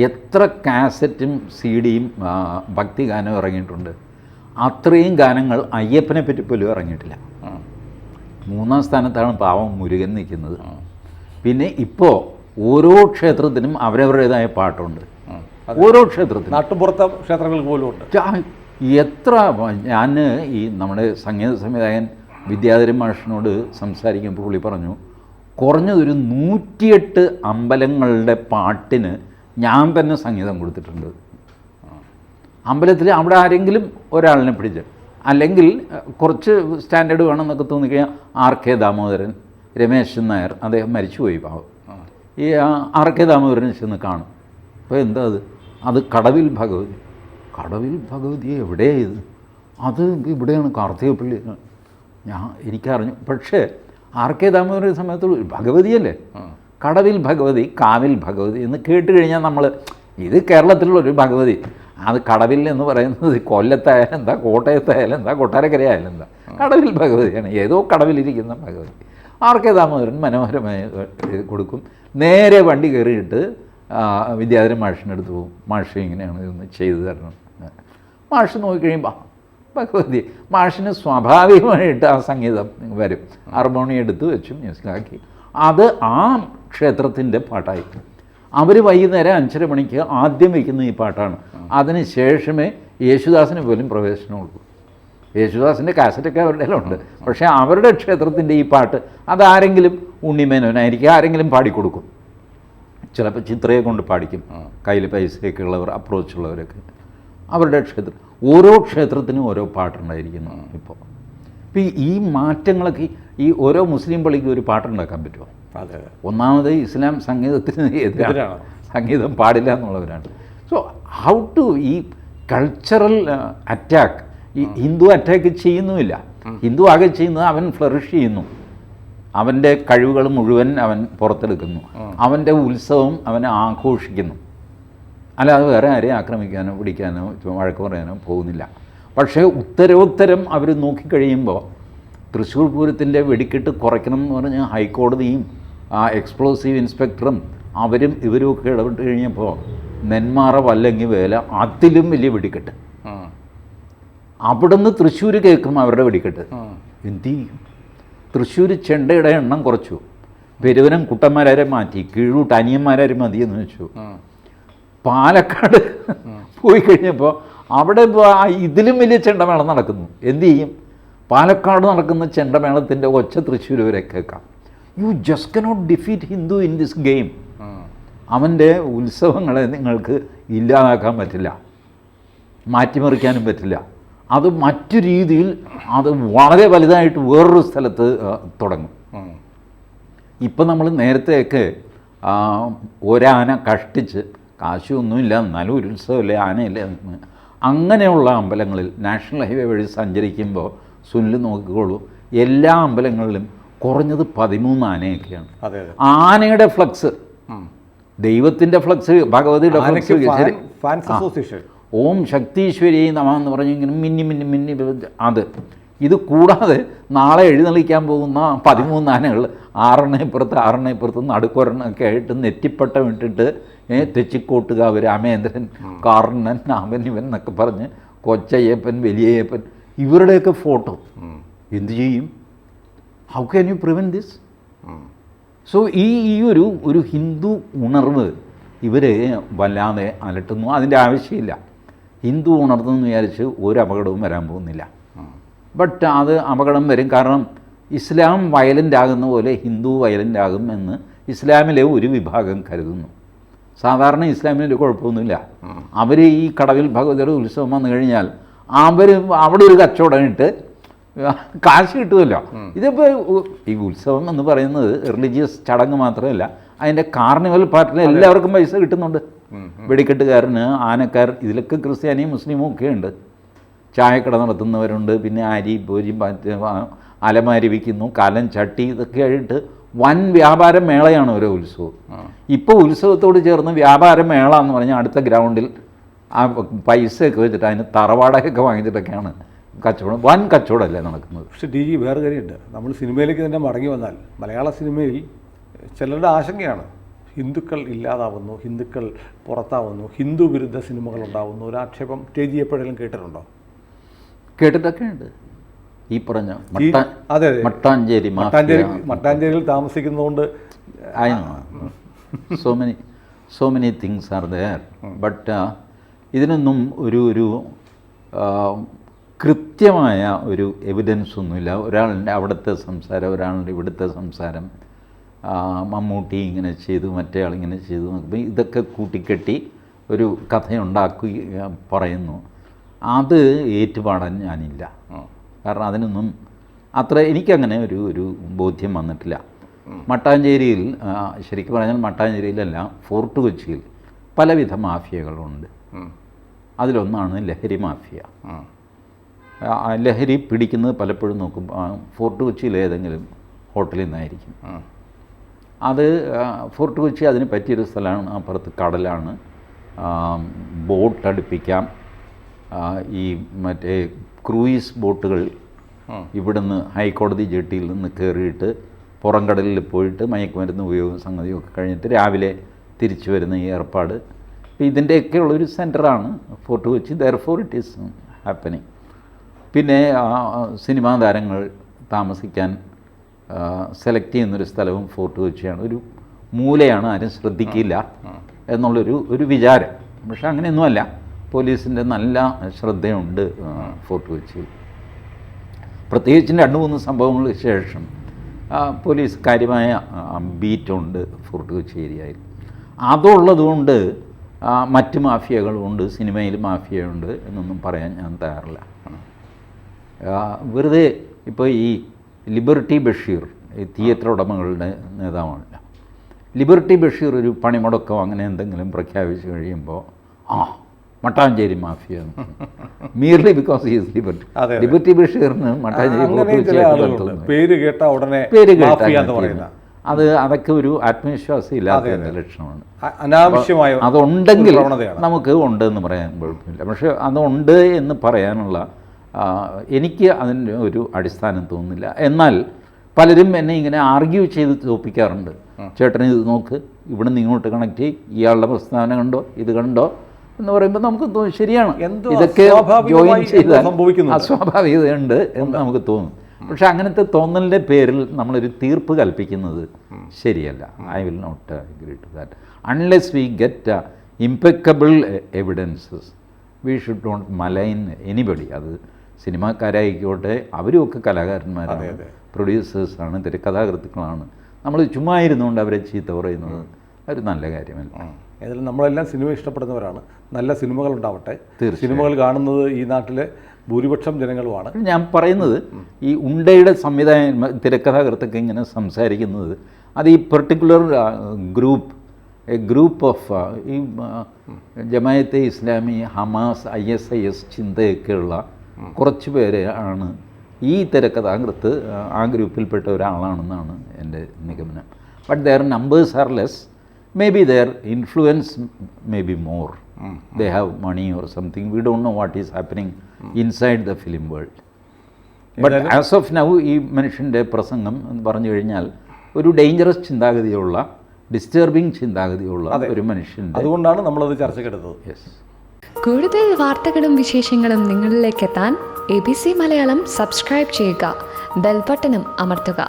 എത്ര കാസറ്റും CD-യും ഭക്തിഗാനവും ഇറങ്ങിയിട്ടുണ്ട്, അത്രയും ഗാനങ്ങൾ അയ്യപ്പനെ പറ്റി പോലും ഇറങ്ങിയിട്ടില്ല. 3-ാം സ്ഥാനത്താണ് പാവം മുരുകൻ നിൽക്കുന്നത്. പിന്നെ ഇപ്പോൾ ഓരോ ക്ഷേത്രത്തിനും അവരവരുടേതായ പാട്ടുണ്ട്. ഓരോ ക്ഷേത്രത്തിനും, നാട്ടുപുറത്തെ ക്ഷേത്രങ്ങൾക്ക് പോലും ഉണ്ട്. എത്ര ഞാൻ ഈ നമ്മുടെ സംഗീത സംവിധായകൻ വിദ്യാധരൻ മാഷിനോട് സംസാരിക്കുമ്പോൾ പുള്ളി പറഞ്ഞു, കുറഞ്ഞതൊരു 108 അമ്പലങ്ങളുടെ പാട്ടിന് ഞാൻ തന്നെ സംഗീതം കൊടുത്തിട്ടുണ്ട്. അമ്പലത്തിൽ അവിടെ ആരെങ്കിലും ഒരാളിനെ പിടിച്ച്, അല്ലെങ്കിൽ കുറച്ച് സ്റ്റാൻഡേർഡ് വേണമെന്നൊക്കെ തോന്നിക്കഴിഞ്ഞാൽ R.K. ദാമോദരൻ, രമേശൻ നായർ, അദ്ദേഹം മരിച്ചുപോയി പാവം. ഈ R.K. ദാമോദരൻ ചെന്ന് കാണും. അപ്പോൾ എന്താ അത് കടവിൽ ഭഗവതി. കടവിൽ ഭഗവതി എവിടെയാണ് അത് ഇവിടെയാണ് കാർത്തികപ്പള്ളി. എനിക്കറിഞ്ഞു. പക്ഷേ R.K. ദാമോദരൻ്റെ സമയത്ത് ഭഗവതിയല്ലേ, കടവിൽ ഭഗവതി, കാവിൽ ഭഗവതി എന്ന് കേട്ട് കഴിഞ്ഞാൽ നമ്മൾ ഇത് കേരളത്തിലുള്ളൊരു ഭഗവതി. അത് കടവിൽ എന്ന് പറയുന്നത് കൊല്ലത്തായാലും എന്താ, കോട്ടയത്തായാലും എന്താ, കൊട്ടാരക്കരയായാലും എന്താ, കടവിൽ ഭഗവതിയാണ്. ഏതോ കടവിലിരിക്കുന്ന ഭഗവതി. R.K. ദാമോദരൻ മനോഹരമായി കൊടുക്കും. നേരെ വണ്ടി കയറിയിട്ട് വിദ്യാധരൻ മാഷിൻ്റെ അടുത്ത് പോകും. മാഷ് ഇങ്ങനെയാണ് ഇതൊന്ന് ചെയ്തു തരണം. മാഷ് നോക്കിക്കഴിയുമ്പോൾ ഭഗവതി. മാഷിന് സ്വാഭാവികമായിട്ട് ആ സംഗീതം വരും. ഹാർമോണിയം എടുത്ത് വെച്ചു മ്യൂസിക്കാക്കി അത് ആ ക്ഷേത്രത്തിൻ്റെ പാട്ടായി. അവർ വൈകുന്നേരം 5:30 മണിക്ക് ആദ്യം വയ്ക്കുന്ന ഈ പാട്ടാണ്. അതിന് ശേഷമേ യേശുദാസിന് പോലും പ്രവേശനമുള്ളൂ. യേശുദാസിൻ്റെ കാസറ്റൊക്കെ അവരുടെ ഉണ്ട്. പക്ഷേ അവരുടെ ക്ഷേത്രത്തിൻ്റെ ഈ പാട്ട് അതാരെങ്കിലും ഉണ്ണിമേനോനായിരിക്കും, ആരെങ്കിലും പാടിക്കൊടുക്കും. ചിലപ്പോൾ ചിത്രയെ കൊണ്ട് പാടിക്കും, കയ്യിൽ പൈസയൊക്കെ ഉള്ളവർ, അപ്രോച്ചുള്ളവരൊക്കെ. അവരുടെ ക്ഷേത്രം, ഓരോ ക്ഷേത്രത്തിനും ഓരോ പാട്ടുണ്ടായിരിക്കുന്നു. ഇപ്പോൾ ഈ മാറ്റങ്ങളൊക്കെ ഈ ഓരോ മുസ്ലിം പള്ളിക്കും ഒരു പാട്ടുണ്ടാക്കാൻ പറ്റുമോ? അതെ. ഒന്നാമത് ഇസ്ലാം സംഗീതത്തിന് എതിരാണ്, സംഗീതം പാടില്ല എന്നുള്ളവരാണ്. സോ ഹൗ ടു ഈ കൾച്ചറൽ അറ്റാക്ക്, ഈ ഹിന്ദു അറ്റാക്ക് ചെയ്യുന്നുമില്ല. ഹിന്ദു ആകെ ചെയ്യുന്നത് അവൻ ഫ്ലറിഷ് ചെയ്യുന്നു, അവൻ്റെ കഴിവുകൾ മുഴുവൻ അവൻ പുറത്തെടുക്കുന്നു, അവൻ്റെ ഉത്സവം അവൻ ആഘോഷിക്കുന്നു. അല്ലാതെ വേറെ ആരെയും ആക്രമിക്കാനോ പിടിക്കാനോ വഴക്ക് പറയാനോ പോകുന്നില്ല. പക്ഷേ ഉത്തരോത്തരം അവർ നോക്കിക്കഴിയുമ്പോൾ തൃശ്ശൂർ പൂരത്തിൻ്റെ വെടിക്കെട്ട് കുറയ്ക്കണം എന്ന് പറഞ്ഞ് ഹൈക്കോടതിയും ആ എക്സ്പ്ലോസീവ് ഇൻസ്പെക്ടറും അവരും ഇവരുമൊക്കെ ഇടപെട്ട് കഴിഞ്ഞപ്പോൾ നെന്മാറ വല്ലങ്ങി വേല അതിലും വലിയ വെടിക്കെട്ട്. അവിടെ നിന്ന് തൃശ്ശൂർ കേൾക്കും അവരുടെ വെടിക്കെട്ട്. എന്ത് ചെയ്യും? തൃശ്ശൂർ ചെണ്ടയുടെ എണ്ണം കുറച്ചു, പെരുവനം കുട്ടന്മാരെ മാറ്റി, കീഴൂട്ട് അനിയന്മാരെ മതിയെന്ന് വെച്ചു. പാലക്കാട് പോയി കഴിഞ്ഞപ്പോൾ അവിടെ ഇതിലും വലിയ ചെണ്ടമേളം നടക്കുന്നു. എന്തു ചെയ്യും? പാലക്കാട് നടക്കുന്ന ചെണ്ടമേളത്തിൻ്റെ ഒച്ച തൃശ്ശൂർ വരെ കേൾക്കാം. You just cannot defeat Hindu in this game. അവൻ്റെ ഉത്സവങ്ങളെ നിങ്ങൾക്ക് ഇല്ലാതാക്കാൻ പറ്റില്ല, മാറ്റിമറിക്കാനും പറ്റില്ല. അത് മറ്റു രീതിയിൽ അത് വളരെ വലുതായിട്ട് വേറൊരു സ്ഥലത്ത് തുടങ്ങും. ഇപ്പം നമ്മൾ നേരത്തെയൊക്കെ ഒരാന കഷ്ടിച്ച്, കാശൊന്നുമില്ല എന്നാലും ഒരു ഉത്സവമില്ലേ, ആനയില്ല, അങ്ങനെയുള്ള അമ്പലങ്ങളിൽ നാഷണൽ ഹൈവേ വഴി സഞ്ചരിക്കുമ്പോൾ സുനിൽ നോക്കിക്കോളൂ, എല്ലാ അമ്പലങ്ങളിലും കുറഞ്ഞത് 13 ആനയൊക്കെയാണ്. ആനയുടെ ഫ്ലക്സ്, ദൈവത്തിൻ്റെ ഫ്ലക്സ്, ഭഗവതിയുടെ ഫ്ലക്സ്, ഓം ശക്തീശ്വരി നമ എന്ന് പറഞ്ഞിങ്ങനെ മിന്നി മിന്നി മിന്നി അത്. ഇത് കൂടാതെ നാളെ എഴുന്നള്ളിക്കാൻ പോകുന്ന 13 ആനകൾ 6 ഇപ്പുറത്ത് നടുക്കൊരെണ്ണമൊക്കെ ആയിട്ട് നെറ്റിപ്പട്ടം ഇട്ടിട്ട് തെച്ചിക്കോട്ടുകാവ് രാമേന്ദ്രൻ, കാർണൻ, അവൻ ഇവൻ എന്നൊക്കെ പറഞ്ഞ് കൊച്ചയ്യപ്പൻ, വലിയയ്യപ്പൻ, ഇവരുടെയൊക്കെ ഫോട്ടോ. എന്തു ചെയ്യും? How can you prevent this? So ഈ ഒരു ഹിന്ദു ഉണർവ് ഇവരെ വല്ലാതെ അലട്ടുന്നു. അതിൻ്റെ ആവശ്യമില്ല. ഹിന്ദു ഉണർന്നെന്ന് വിചാരിച്ച് ഒരു അപകടവും വരാൻ പോകുന്നില്ല. ബട്ട് അത് അപകടം വരും. കാരണം ഇസ്ലാം വയലൻ്റ് ആകുന്ന പോലെ ഹിന്ദു വയലൻ്റ് ആകും എന്ന് ഇസ്ലാമിലെ ഒരു വിഭാഗം കരുതുന്നു. സാധാരണ ഇസ്ലാമിനൊരു കുഴപ്പമൊന്നുമില്ല. അവർ ഈ കടവിൽ ഭഗവതിയുടെ ഉത്സവം വന്നു കഴിഞ്ഞാൽ അവർ അവിടെ ഒരു കച്ചവടം ഇട്ട് കാശ് കിട്ടുമല്ലോ. ഇതിപ്പോൾ ഈ ഉത്സവം എന്ന് പറയുന്നത് റിലീജിയസ് ചടങ്ങ് മാത്രമല്ല, അതിൻ്റെ കാർണിവൽ പാർട്ടിന് എല്ലാവർക്കും പൈസ കിട്ടുന്നുണ്ട്. വെടിക്കെട്ടുകാരന്, ആനക്കാർ, ഇതിലൊക്കെ ക്രിസ്ത്യാനിയും മുസ്ലിമും ഒക്കെ ഉണ്ട്. ചായക്കട നടത്തുന്നവരുണ്ട്, പിന്നെ അരി പോരി അലമാരി വിൽക്കുന്നു, കലം ചട്ടി, ഇതൊക്കെ ആയിട്ട് വൻ വ്യാപാര മേളയാണ് ഓരോ ഉത്സവം. ഇപ്പോൾ ഉത്സവത്തോട് ചേർന്ന് വ്യാപാര മേള എന്ന് പറഞ്ഞാൽ അടുത്ത ഗ്രൗണ്ടിൽ ആ പൈസയൊക്കെ വെച്ചിട്ട് അതിന് തറവാടകയൊക്കെ വാങ്ങിച്ചിട്ടൊക്കെയാണ് കച്ചവടം. വൻ കച്ചവടമല്ലേ നടക്കുന്നത്. പക്ഷേ DG വേറെ കാര്യമുണ്ട്. നമ്മൾ സിനിമയിലേക്ക് തന്നെ മടങ്ങി വന്നാൽ മലയാള സിനിമയിൽ ചിലരുടെ ആശങ്കയാണ് ഹിന്ദുക്കൾ ഇല്ലാതാവുന്നു, ഹിന്ദുക്കൾ പുറത്താവുന്നു, ഹിന്ദു വിരുദ്ധ സിനിമകൾ ഉണ്ടാവുന്നു. ഒരു ആക്ഷേപം DG എപ്പോഴെങ്കിലും കേട്ടിട്ടുണ്ടോ? കേട്ടിട്ടൊക്കെ ഉണ്ട്. ഈ പറഞ്ഞ മട്ടാഞ്ചേരിയിൽ താമസിക്കുന്നതുകൊണ്ട് so many things are there. But ഇതിനൊന്നും ഒരു കൃത്യമായ ഒരു എവിഡൻസ് ഒന്നുമില്ല. ഒരാളുടെ അവിടുത്തെ സംസാരം, ഒരാളുടെ ഇവിടുത്തെ സംസാരം, മമ്മൂട്ടി ഇങ്ങനെ ചെയ്തു, മറ്റേ ആളിങ്ങനെ ചെയ്തു, ഇതൊക്കെ കൂട്ടിക്കെട്ടി ഒരു കഥയുണ്ടാക്കി പറയുന്നു. അത് ഏറ്റുപാടാൻ ഞാനില്ല. കാരണം അതിനൊന്നും അത്ര എനിക്കങ്ങനെ ഒരു ബോധ്യം വന്നിട്ടില്ല. മട്ടാഞ്ചേരിയിൽ, ശരിക്കും പറഞ്ഞാൽ മട്ടാഞ്ചേരിയിലല്ല, ഫോർട്ട് കൊച്ചിയിൽ പലവിധ മാഫിയകളുണ്ട്. അതിലൊന്നാണ് ലഹരി മാഫിയ. ലഹരി പിടിക്കുന്നത് പലപ്പോഴും നോക്കും ഫോർട്ട് കൊച്ചിയിൽ ഏതെങ്കിലും ഹോട്ടലിൽ നിന്നായിരിക്കും. അത് ഫോർട്ട് കൊച്ചി അതിന് പറ്റിയൊരു സ്ഥലമാണ്. അപ്പുറത്ത് കടലാണ്, ബോട്ട് അടുപ്പിക്കാം. ഈ മറ്റേ ക്രൂയിസ് ബോട്ടുകൾ ഇവിടുന്ന് ഹൈക്കോടതി ജെട്ടിയിൽ നിന്ന് കയറിയിട്ട് പുറംകടലിൽ പോയിട്ട് മയക്കുമരുന്ന് ഉപയോഗം സംഗതിയൊക്കെ കഴിഞ്ഞിട്ട് രാവിലെ തിരിച്ചു വരുന്ന ഈ ഏർപ്പാട്, ഇതിൻ്റെയൊക്കെയുള്ളൊരു സെൻറ്ററാണ് Fort Kochi. Therefore it is happening. പിന്നെ സിനിമാ താരങ്ങൾ താമസിക്കാൻ സെലക്ട് ചെയ്യുന്നൊരു സ്ഥലവും ഫോർട്ട് കൊച്ചിയാണ്. ഒരു മൂലയാണ്, ആരും ശ്രദ്ധിക്കില്ല എന്നുള്ളൊരു വിചാരം. പക്ഷെ അങ്ങനെയൊന്നുമല്ല. പോലീസിൻ്റെ നല്ല ശ്രദ്ധയുണ്ട് ഫോർട്ട് കൊച്ചിയിൽ. പ്രത്യേകിച്ചും 2-3 സംഭവങ്ങൾക്ക് ശേഷം പോലീസ് കാര്യമായ ബീറ്റുണ്ട് ഫോർട്ട് കൊച്ചി ഏരിയയിൽ. അതുള്ളതുകൊണ്ട് മറ്റ് മാഫിയകളുണ്ട്, സിനിമയിൽ മാഫിയയുണ്ട് എന്നൊന്നും പറയാൻ ഞാൻ തയ്യാറില്ല. വെറുതെ ഇപ്പോൾ ഈ ലിബർട്ടി ബഷീർ, ഈ തിയേറ്റർ ഉടമകളുടെ നേതാവാണല്ലോ, ലിബർട്ടി ബഷീർ ഒരു പണിമുടക്കോ അങ്ങനെ എന്തെങ്കിലും പ്രഖ്യാപിച്ചു കഴിയുമ്പോൾ Mattancherry mafia merely because is liberty. Liberty ബഷീറിന് മട്ടാഞ്ചേരി പേര് കേട്ട ഉടനെ അതൊക്കെ ഒരു ആത്മവിശ്വാസം ഇല്ലാത്തതിൻ്റെ ലക്ഷണമാണ്. അനാവശ്യമായ അതുണ്ടെങ്കിൽ നമുക്ക് ഉണ്ട് എന്ന് പറയാൻ കുഴപ്പമില്ല. പക്ഷേ അതുണ്ട് എന്ന് പറയാനുള്ള എനിക്ക് അതിൻ്റെ ഒരു അടിസ്ഥാനം തോന്നുന്നില്ല. എന്നാൽ പലരും എന്നെ ഇങ്ങനെ ആർഗ്യൂ ചെയ്ത് തോപ്പിക്കാറുണ്ട്. ചേട്ടന് ഇത് നോക്ക്, ഇവിടെ നിന്ന് ഇങ്ങോട്ട് കണക്ട് ചെയ്യും, ഇയാളുടെ പ്രസ്താവന കണ്ടോ, ഇത് കണ്ടോ എന്ന് പറയുമ്പോൾ നമുക്ക് തോന്നും ശരിയാണ്, ഇതൊക്കെ ജോയിൻ ചെയ്താൽ അസ്വാഭാവികതയുണ്ട് എന്ന് നമുക്ക് തോന്നും. പക്ഷെ അങ്ങനത്തെ തോന്നലിൻ്റെ പേരിൽ നമ്മളൊരു തീർപ്പ് കൽപ്പിക്കുന്നത് ശരിയല്ല. I will not agree to that unless we get impeccable evidences. We should not malign anybody. അത് സിനിമാക്കാരായിക്കോട്ടെ, അവരുമൊക്കെ കലാകാരന്മാരാണ്, പ്രൊഡ്യൂസേഴ്സാണ്, തിരക്കഥാകൃത്തുക്കളാണ്. നമ്മൾ ചുമ്മാ ഇരുന്നുകൊണ്ട് അവരെ ചീത്ത പറയുന്നത് ഒരു നല്ല കാര്യമല്ല. ഏതായാലും നമ്മളെല്ലാം സിനിമ ഇഷ്ടപ്പെടുന്നവരാണ്. നല്ല സിനിമകൾ ഉണ്ടാവട്ടെ. സിനിമകൾ കാണുന്നത് ഈ നാട്ടിലെ ഭൂരിപക്ഷം ജനങ്ങളുമാണ്. ഞാൻ പറയുന്നത് ഈ ഉണ്ടയുടെ സംവിധായകൻ തിരക്കഥാകൃത്തൊക്കെ ഇങ്ങനെ സംസാരിക്കുന്നത് അത് ഈ പെർട്ടിക്കുലർ ഗ്രൂപ്പ് ഓഫ് ഈ ജമായത്തെ ഇസ്ലാമി, ഹമാസ്, ISIS ചിന്തയൊക്കെയുള്ള കുറച്ച് പേരെ ആണ് ഈ തിരക്കഥാകൃത്ത് ആ ഗ്രൂപ്പിൽപ്പെട്ട ഒരാളാണെന്നാണ് എൻ്റെ നിഗമനം. But their numbers are less. Maybe their influence may be more. They have money or something. We don't know what is happening inside the film world. But as of now, ഈ മനുഷ്യൻ്റെ പ്രസംഗം എന്ന് പറഞ്ഞു കഴിഞ്ഞാൽ ഒരു ഡേഞ്ചറസ് ചിന്താഗതിയുള്ള, ഡിസ്റ്റർബിംഗ് ചിന്താഗതിയുള്ള ഒരു മനുഷ്യൻ്റെ, അതുകൊണ്ടാണ് നമ്മളത് ചർച്ചയ്ക്കെടുത്തത്. യെസ്. കൂടുതൽ വാർത്തകളും വിശേഷങ്ങളും നിങ്ങളിലേക്ക് എത്താൻ ABC മലയാളം സബ്സ്ക്രൈബ് ചെയ്യുക, ബെൽ ബട്ടണും അമർത്തുക.